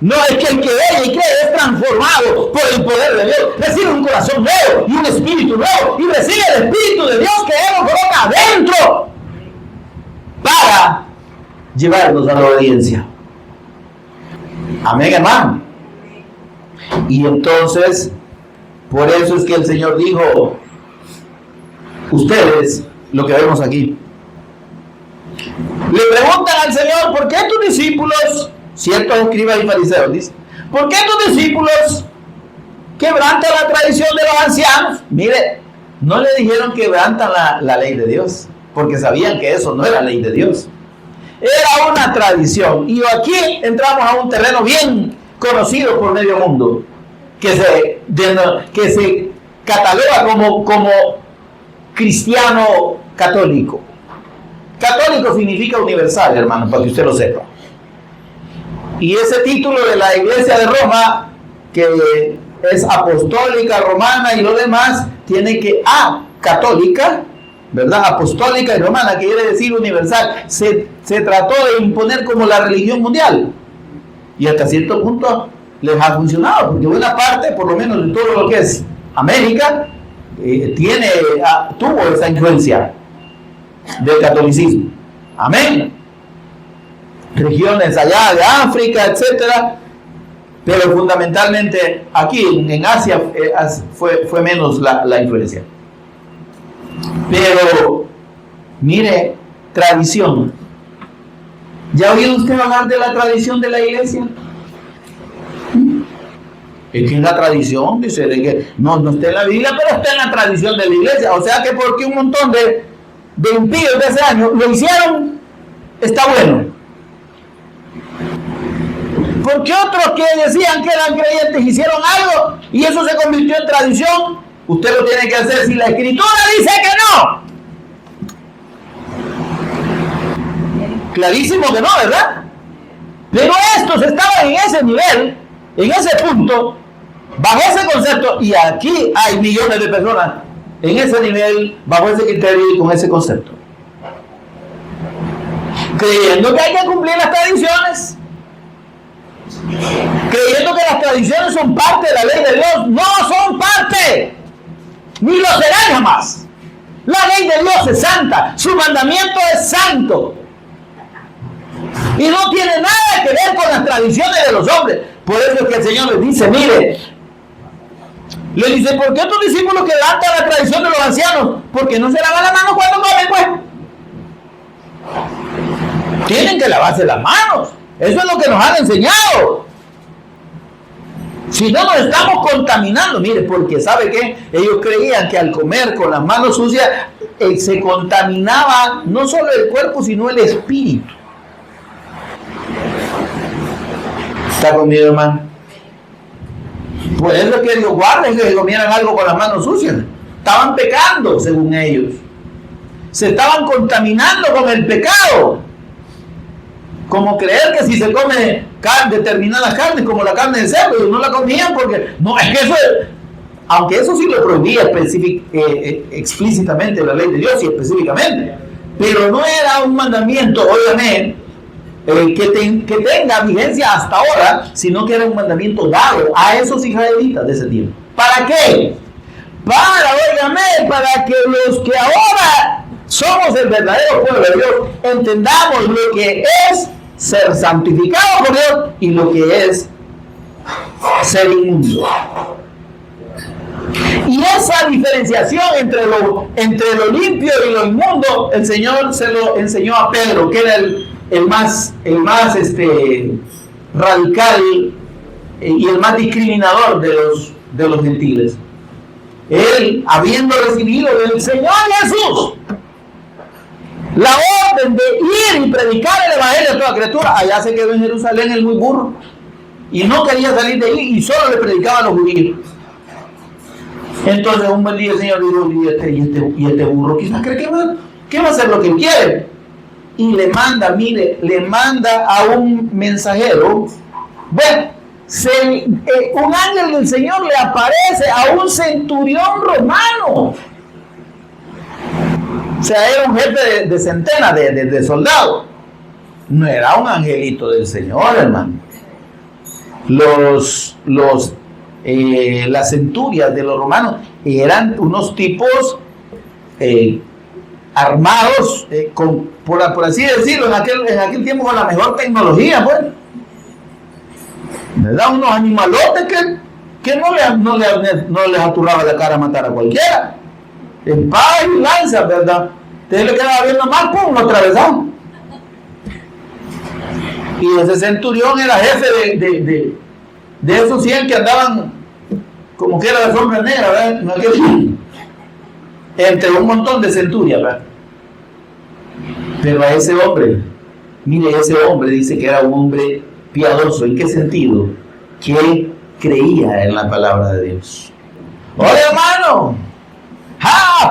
No, es que el que oye y cree es transformado por el poder de Dios. Recibe un corazón nuevo y un espíritu nuevo. Y recibe el espíritu de Dios que Él nos coloca adentro para llevarnos a la obediencia. Amén, hermano. Y entonces, por eso es que el Señor dijo: ustedes, lo que vemos aquí, le preguntan al Señor: ¿por qué tus discípulos, ciertos escribas y fariseos, dice, ¿por qué tus discípulos quebrantan la tradición de los ancianos? Mire, no le dijeron que quebrantan la ley de Dios, porque sabían que eso no era ley de Dios. Era una tradición. Y aquí entramos a un terreno bien conocido por medio mundo, que se cataloga como cristiano católico. Católico significa universal, hermano, para que usted lo sepa. Y ese título de la Iglesia de Roma, que es apostólica, romana y lo demás, tiene que católica, ¿verdad? Apostólica y romana, que quiere decir universal. Se trató de imponer como la religión mundial. Y hasta cierto punto les ha funcionado, porque buena parte, por lo menos de todo lo que es América, tuvo esa influencia del catolicismo. Amén. Regiones allá de África, etcétera, pero fundamentalmente aquí en Asia fue menos la influencia. Pero mire, tradición. ¿Ya oído usted hablar de la tradición de la iglesia? Es que es la tradición, dice, de que no está en la Biblia, pero está en la tradición de la iglesia. O sea que porque un montón de impíos de ese año lo hicieron, está bueno. Porque otros que decían que eran creyentes hicieron algo y eso se convirtió en tradición, usted lo tiene que hacer si la Escritura dice que no. Clarísimo que no, ¿verdad? Pero estos estaban en ese nivel, en ese punto, bajo ese concepto, y aquí hay millones de personas en ese nivel, bajo ese criterio y con ese concepto, creyendo que hay que cumplir las tradiciones, creyendo que las tradiciones son parte de la ley de Dios. No son parte, ni lo serán jamás. La ley de Dios es santa, su mandamiento es santo y no tiene nada que ver con las tradiciones de los hombres. Por eso es que el Señor les dice, mire, le dice, ¿por qué tus discípulos quebrantan la tradición de los ancianos? Porque no se lavan las manos cuando comen, pues. Tienen que lavarse las manos. Eso es lo que nos han enseñado. Si no nos estamos contaminando, mire, porque ¿sabe qué? Ellos creían que al comer con las manos sucias se contaminaba no solo el cuerpo, sino el espíritu. ¿Está conmigo, hermano? Por eso es que Dios guarda que comieran algo con las manos sucias. Estaban pecando, según ellos. Se estaban contaminando con el pecado. Como creer que si se come determinadas carnes, como la carne de cerdo, no la comían porque... No, es que eso es... Aunque eso sí lo prohibía explícitamente la ley de Dios y específicamente. Pero no era un mandamiento, obviamente, que tenga vigencia hasta ahora, sino que era un mandamiento dado a esos israelitas de ese tiempo. ¿Para qué? Para que los que ahora somos el verdadero pueblo de Dios entendamos lo que es ser santificado por Dios y lo que es ser inmundo. Y esa diferenciación entre lo limpio y lo inmundo, el Señor se lo enseñó a Pedro, que era el más radical y el más discriminador de los gentiles. Él, habiendo recibido del Señor Jesús la orden de ir y predicar el evangelio a toda criatura, allá se quedó en Jerusalén el muy burro y no quería salir de ahí y solo le predicaba a los judíos. Entonces un buen día el Señor dijo, y este burro quizás cree que va a hacer lo que él quiere, y le manda a un mensajero. Bueno, un ángel del Señor le aparece a un centurión romano. O sea, era un jefe de centenas de soldados. No era un angelito del Señor, hermano. Las centurias de los romanos eran unos tipos armados, por así decirlo, en aquel tiempo con la mejor tecnología, pues. ¿Verdad? Unos animalotes que no les aturraba la cara a matar a cualquiera. Espada y lanza, ¿verdad? Entonces le quedaba viendo mal, pum, lo atravesaron. Y ese centurión era jefe de esos 100 que andaban como que era la sombra negra, ¿verdad? Entre un montón de centurias, ¿verdad? Pero a ese hombre, mire, ese hombre dice que era un hombre piadoso. ¿En qué sentido? Que creía en la palabra de Dios. Oye, hermano,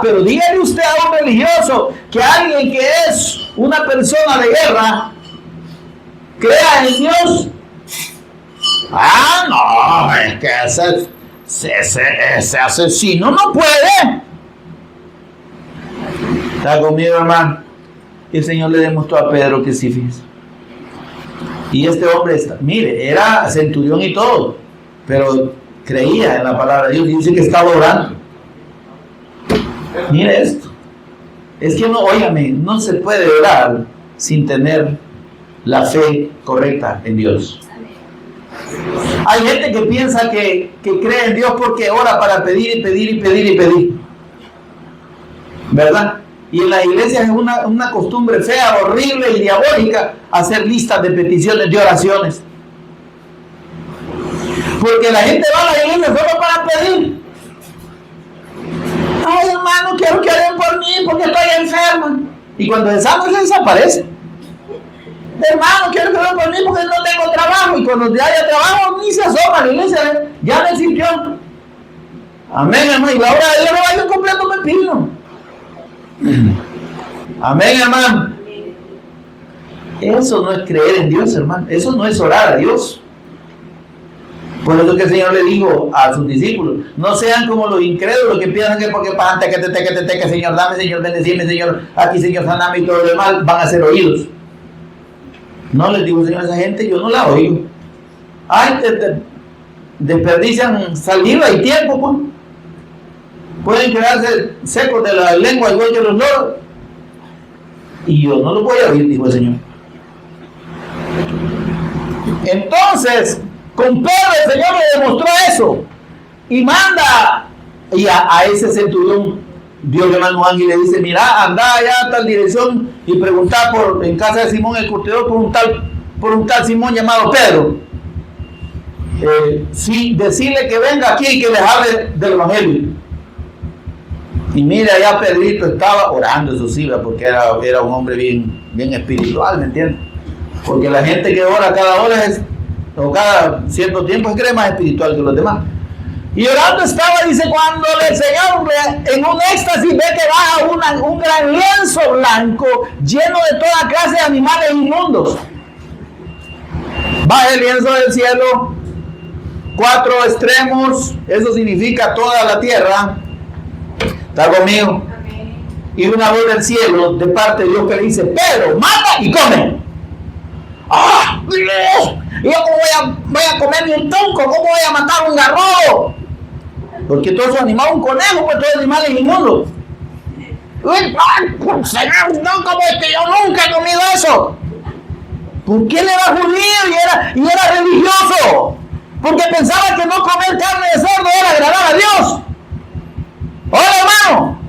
pero dígale usted a un religioso que alguien que es una persona de guerra crea en Dios. No, es que ese asesino no puede. ¿Está conmigo, hermano? Y el Señor le demostró a Pedro que sí, fíjese. Y este hombre, mire, era centurión y todo, pero creía en la palabra de Dios y dice que estaba orando. Mire esto. Es que no se puede orar sin tener la fe correcta en Dios. Hay gente que piensa que cree en Dios porque ora para pedir y pedir y pedir y pedir, ¿verdad? Y en las iglesias es una costumbre fea, horrible y diabólica hacer listas de peticiones, de oraciones. Porque la gente va a la iglesia solo para pedir. Ay, hermano, quiero que oren por mí porque estoy enferma. Y cuando el santo se desaparece. Hermano, quiero que oren por mí porque no tengo trabajo. Y cuando ya haya trabajo, ni se asoma a la iglesia. Ya me sintió. Amén, hermano. Y la obra de Dios no vaya completo pepino. Amén, hermano. Eso no es creer en Dios, hermano. Eso no es orar a Dios. Por eso que el Señor le dijo a sus discípulos, no sean como los incrédulos que piensan que porque pagan que Señor dame, Señor bendecime, Señor aquí, Señor saname y todo lo demás van a ser oídos. No les digo, Señor, a esa gente yo no la oigo. Ay, desperdician saliva y tiempo, pues. Pueden quedarse secos de la lengua igual que los loros. Y yo no los voy a oír, dijo el Señor. Entonces, con Pedro el Señor le demostró eso. Y manda a ese centurión, Dios le manda un ángel y le dice, mira, anda allá a tal dirección y pregunta en casa de Simón el curtidor por un tal por un tal Simón llamado Pedro. Sí, decirle que venga aquí y que les hable del Evangelio. Y mira, allá Pedrito estaba orando, eso sí, porque era un hombre bien espiritual, ¿me entiendes? Porque la gente que ora cada hora o cada cierto tiempo se cree más espiritual que los demás. Y orando estaba, dice, cuando el Señor en un éxtasis ve que baja un gran lienzo blanco lleno de toda clase de animales inmundos. Baja el lienzo del cielo, 4 extremos, eso significa toda la tierra. ¿Está conmigo? Amén. Y una voz del cielo de parte de Dios que le dice, Pedro, mata y come. ¡Ah! Dios, ¿y yo cómo voy a comerme un tronco? ¿Cómo voy a matar un garrobo? Porque todos esos animales, un conejo, pues todos los animales inmundos. Señor, no, como es que yo nunca he comido eso. ¿Por qué él era judío y era religioso? Porque pensaba que no comer carne de cerdo era agradar a Dios. ¡Hola, hermano!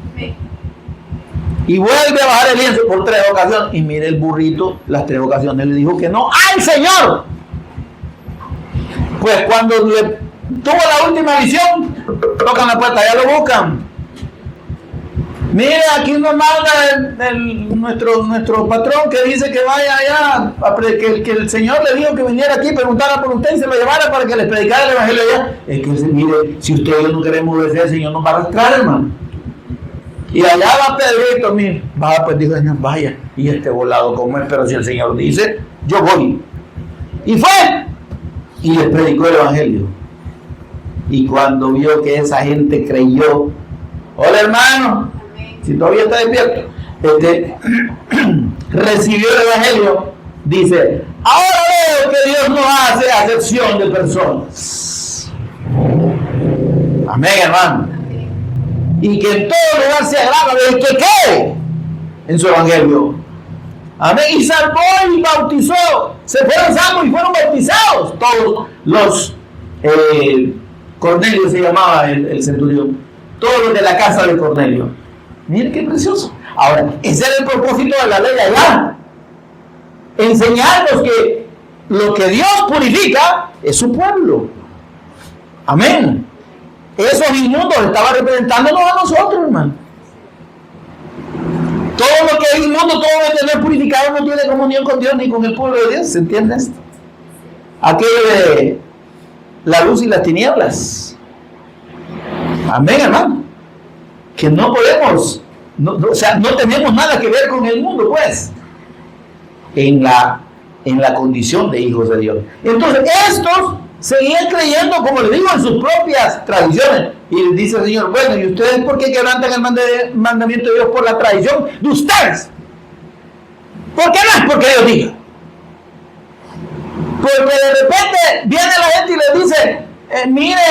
Y vuelve a bajar el lienzo por 3 ocasiones. Y mire el burrito, las 3 ocasiones le dijo que no al Señor. Pues cuando tuvo la última visión, tocan la puerta, ya lo buscan. Mire, aquí nos manda nuestro patrón que dice que vaya allá, que el Señor le dijo que viniera aquí, preguntara por usted y se lo llevara para que les predicara el Evangelio allá. Es que, mire, si usted y yo no queremos obedecer, el Señor nos va a arrastrar, hermano. Y allá va Pedrito, mire, vaya, pues dijo el Señor, vaya, y este volado como es, pero si el Señor dice, yo voy. Y fue, y les predicó el Evangelio. Y cuando vio que esa gente creyó, hola hermano, si todavía está despierto, recibió el Evangelio, dice, ahora veo que Dios no hace acepción de personas. Amén, hermano. Y que en todo lugar se agrada del que cree en su Evangelio. Amén. Y salvó y bautizó. Se fueron salvos y fueron bautizados. Todos los Cornelio se llamaba el centurión. Todos los de la casa de Cornelio. Miren qué precioso. Ahora, ese era el propósito de la ley allá. Enseñarnos que lo que Dios purifica es su pueblo. Amén. Esos inmundos estaban representándonos a nosotros, hermano. Todo lo que es inmundo, todo lo que no es purificado no tiene comunión con Dios ni con el pueblo de Dios. ¿Se entiende esto? Aquello de la luz y las tinieblas. Amén, hermano. Que no podemos, o sea, no tenemos nada que ver con el mundo, pues. En la condición de hijos de Dios. Entonces, estos seguían creyendo, como le digo, en sus propias tradiciones. Y les dice el Señor, bueno, ¿y ustedes por qué quebrantan el mandamiento de Dios por la tradición de ustedes? ¿Por qué no es porque Dios diga? Porque de repente viene la gente y le dice, mire,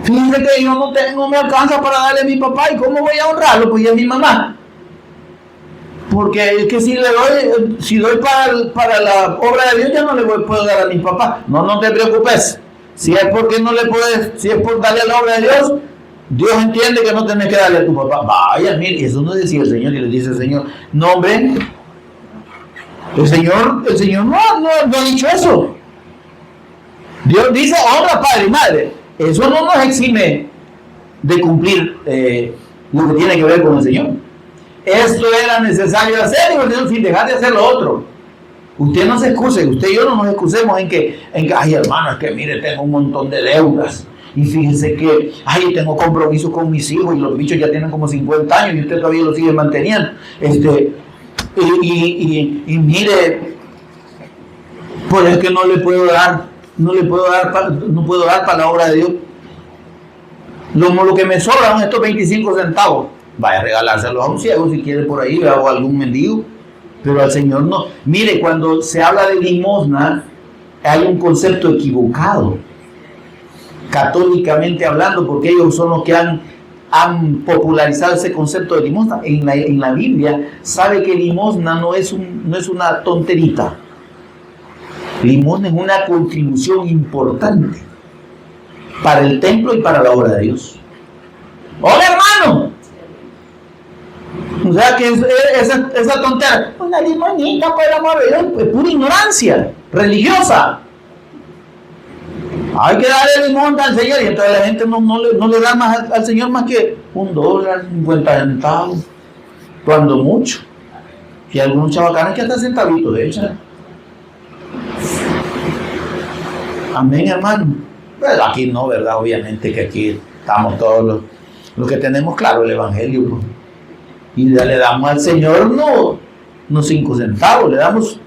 fíjense que yo no me alcanza para darle a mi papá, ¿y cómo voy a honrarlo? Pues y a mi mamá. Porque es que si doy para la obra de Dios, ya no le puedo dar a mi papá. No te preocupes. Si es porque no le puedes, si es por darle a la obra de Dios, Dios entiende que no tenés que darle a tu papá. Vaya, mire, eso no decía el Señor, y le dice el Señor, no, hombre, el Señor no ha dicho eso. Dios dice, honra padre y madre. Eso no nos exime de cumplir lo que tiene que ver con el Señor. Esto era necesario hacer y sin dejar de hacer lo otro. Usted no se excuse, usted y yo no nos excusemos en que ay hermano, es que mire, tengo un montón de deudas. Y fíjense que, ay, tengo compromisos con mis hijos y los bichos ya tienen como 50 años y usted todavía los sigue manteniendo. Y mire, pues es que no puedo dar para la obra de Dios. Lo que me sobran estos 25 centavos. Vaya a regalárselos a un ciego si quiere por ahí, o a algún mendigo. Pero al Señor no. Mire, cuando se habla de limosna, hay un concepto equivocado, católicamente hablando, porque ellos son los que han popularizado ese concepto de limosna. En la Biblia sabe que limosna no es una tonterita. Limosna es una contribución importante para el templo y para la obra de Dios. ¡Hola, hermano! O sea que esa tontería, una limonita por el amor de Dios, es pura ignorancia religiosa. Hay que darle limón al Señor, y entonces la gente no le da más al Señor más que $1, 50 centavos, cuando mucho. Y algunos chavacanes que hasta centavitos de echan. Amén, hermano. Pero aquí no, ¿verdad? Obviamente que aquí estamos todos los que tenemos claro el Evangelio, pues. Y le damos al Señor no 5 centavos, le damos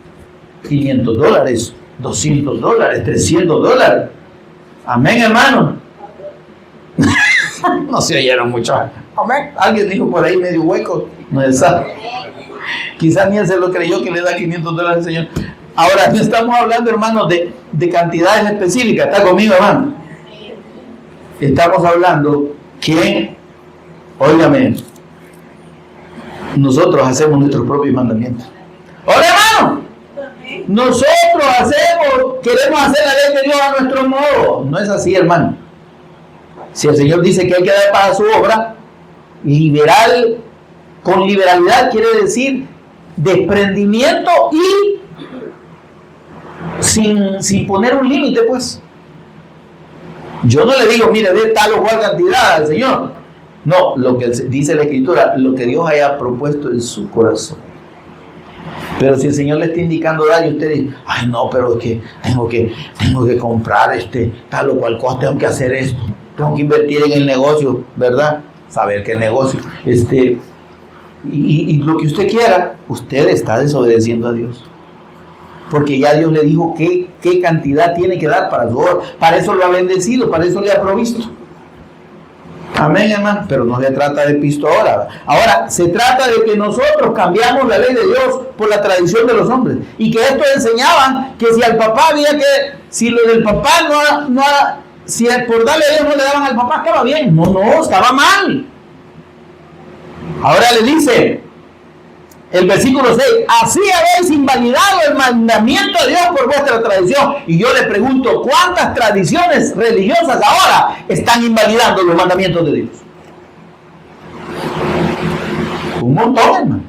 $500, $200, $300. Amén, hermano. No se oyeron mucho. Amén. Alguien dijo por ahí medio hueco. No es sabe. Quizás ni él se lo creyó que le da $500 al Señor. Ahora, no estamos hablando, hermano, de cantidades específicas. ¿Está conmigo, hermano? Estamos hablando que, óigame, nosotros hacemos nuestros propios mandamientos. ¡Hola, hermano! Nosotros queremos hacer la ley de Dios a nuestro modo. No es así, hermano. Si el Señor dice que hay que dar para su obra, con liberalidad quiere decir desprendimiento y sin poner un límite, pues. Yo no le digo, mire, dé tal o cual cantidad al Señor. No, lo que dice la Escritura, lo que Dios haya propuesto en su corazón. Pero si el Señor le está indicando dar y usted dice, ay no, pero es que tengo que comprar tal o cual cosa, tengo que hacer esto, tengo que invertir en el negocio, ¿verdad? Saber que el negocio, y lo que usted quiera, usted está desobedeciendo a Dios. Porque ya Dios le dijo qué cantidad tiene que dar para su obra. Para eso lo ha bendecido, para eso le ha provisto. Amén, hermano. Pero no se trata de pisto ahora. Ahora, se trata de que nosotros cambiamos la ley de Dios por la tradición de los hombres. Y que estos enseñaban que si al papá si lo del papá si por darle a Dios no le daban al papá, estaba bien. No, estaba mal. Ahora le dice el versículo 6, así habéis invalidado el mandamiento de Dios por vuestra tradición. Y yo le pregunto, ¿cuántas tradiciones religiosas ahora están invalidando los mandamientos de Dios? Un montón, hermano.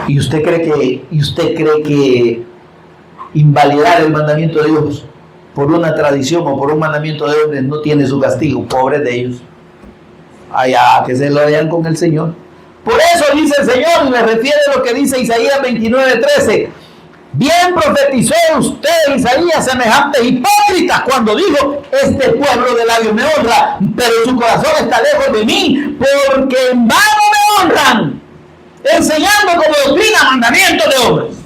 ¿Y usted cree que invalidar el mandamiento de Dios por una tradición o por un mandamiento de hombres no tiene su castigo? Pobres de ellos. Allá que se lo vean con el Señor. Por eso dice el Señor, y me refiere a lo que dice Isaías 29:13. Bien profetizó usted, Isaías, semejantes hipócritas, cuando dijo, este pueblo de labios me honra, pero su corazón está lejos de mí, porque en vano me honran, enseñando como doctrina mandamientos de hombres.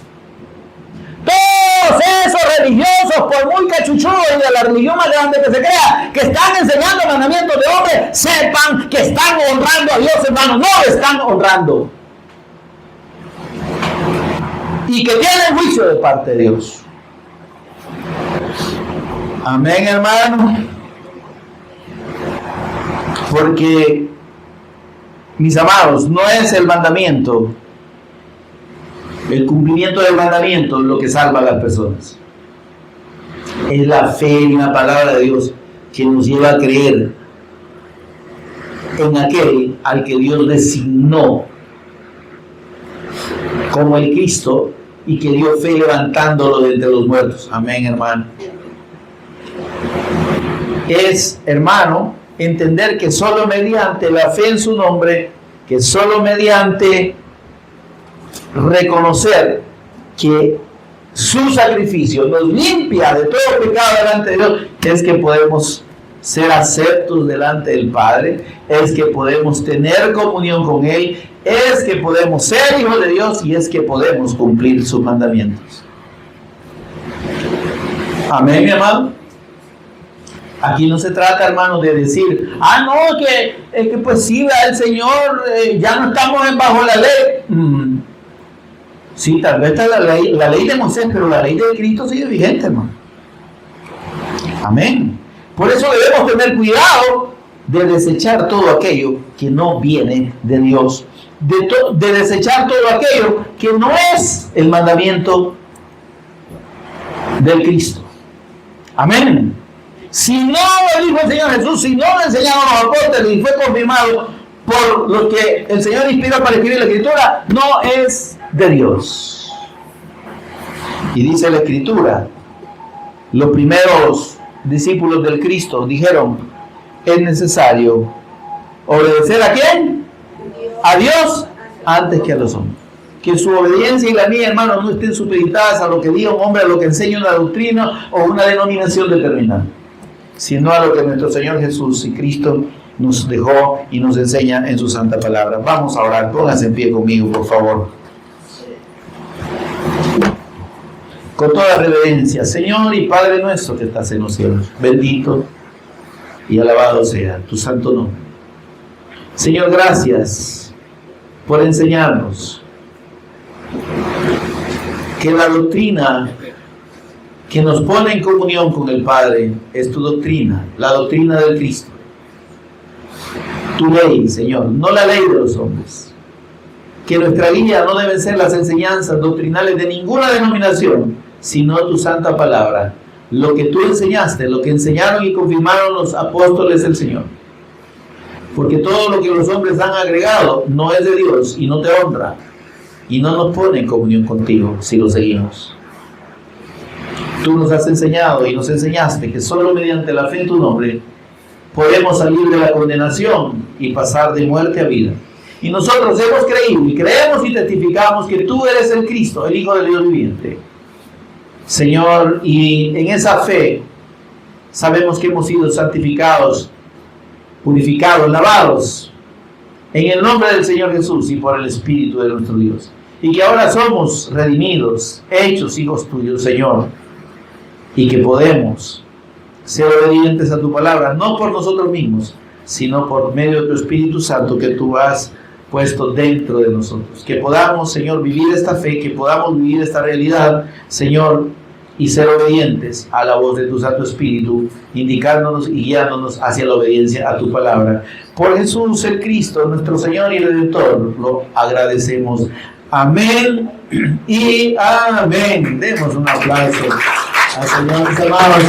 Todos esos religiosos, por muy cachuchudos y de la religión más grande que se crea, que están enseñando mandamientos de hombres, sepan que están honrando a Dios, hermano. No lo están honrando. Y que tienen juicio de parte de Dios. Amén, hermano. Porque, mis amados, no es el mandamiento, el cumplimiento del mandamiento lo que salva a las personas. Es la fe en la palabra de Dios que nos lleva a creer en aquel al que Dios designó como el Cristo y que dio fe levantándolo de entre los muertos. Amén, hermano. Es, hermano, entender que solo mediante la fe en su nombre, que solo mediante reconocer que su sacrificio nos limpia de todo pecado delante de Dios, es que podemos ser aceptos delante del Padre, es que podemos tener comunión con Él, es que podemos ser hijos de Dios y es que podemos cumplir sus mandamientos. Amén, mi amado. Aquí no se trata, hermano, de decir, no, que pues sí, el Señor, ya no estamos bajo la ley. Sí, tal vez está la ley de Moisés, pero la ley de Cristo sigue vigente, hermano. Amén. Por eso debemos tener cuidado de desechar todo aquello que no viene de Dios, de desechar todo aquello que no es el mandamiento del Cristo. Amén. Si no lo dijo el Señor Jesús, si no lo enseñaron los apóstoles y fue confirmado por lo que el Señor inspiró para escribir la Escritura, no es de Dios. Y dice la Escritura, los primeros discípulos del Cristo dijeron, es necesario obedecer ¿a quién? A Dios antes que a los hombres. Que su obediencia y la mía, hermanos, no estén supeditadas a lo que diga un hombre, a lo que enseña una doctrina o una denominación determinada, sino a lo que nuestro Señor Jesús y Cristo nos dejó y nos enseña en su santa palabra. Vamos a orar, pónganse en pie conmigo, por favor. Con toda reverencia, Señor y Padre nuestro que estás en los cielos, bendito y alabado sea tu santo nombre. Señor, gracias por enseñarnos que la doctrina que nos pone en comunión con el Padre es tu doctrina, la doctrina del Cristo. Tu ley, Señor, no la ley de los hombres. Que nuestra guía no deben ser las enseñanzas doctrinales de ninguna denominación, sino tu santa palabra. Lo que tú enseñaste, lo que enseñaron y confirmaron los apóstoles del Señor. Porque todo lo que los hombres han agregado no es de Dios y no te honra. Y no nos pone en comunión contigo si lo seguimos. Tú nos has enseñado y nos enseñaste que solo mediante la fe en tu nombre podemos salir de la condenación y pasar de muerte a vida. Y nosotros hemos creído y creemos y testificamos que tú eres el Cristo, el Hijo del Dios viviente. Señor, y en esa fe sabemos que hemos sido santificados, purificados, lavados en el nombre del Señor Jesús y por el Espíritu de nuestro Dios. Y que ahora somos redimidos, hechos hijos tuyos, Señor. Y que podemos ser obedientes a tu palabra, no por nosotros mismos, sino por medio de tu Espíritu Santo que tú has puesto dentro de nosotros. Que podamos, Señor, vivir esta fe, que podamos vivir esta realidad, Señor, y ser obedientes a la voz de tu Santo Espíritu, indicándonos y guiándonos hacia la obediencia a tu palabra. Por Jesús el Cristo, nuestro Señor y Redentor, lo agradecemos. Amén y amén. Demos un aplauso al Señor, mis amados.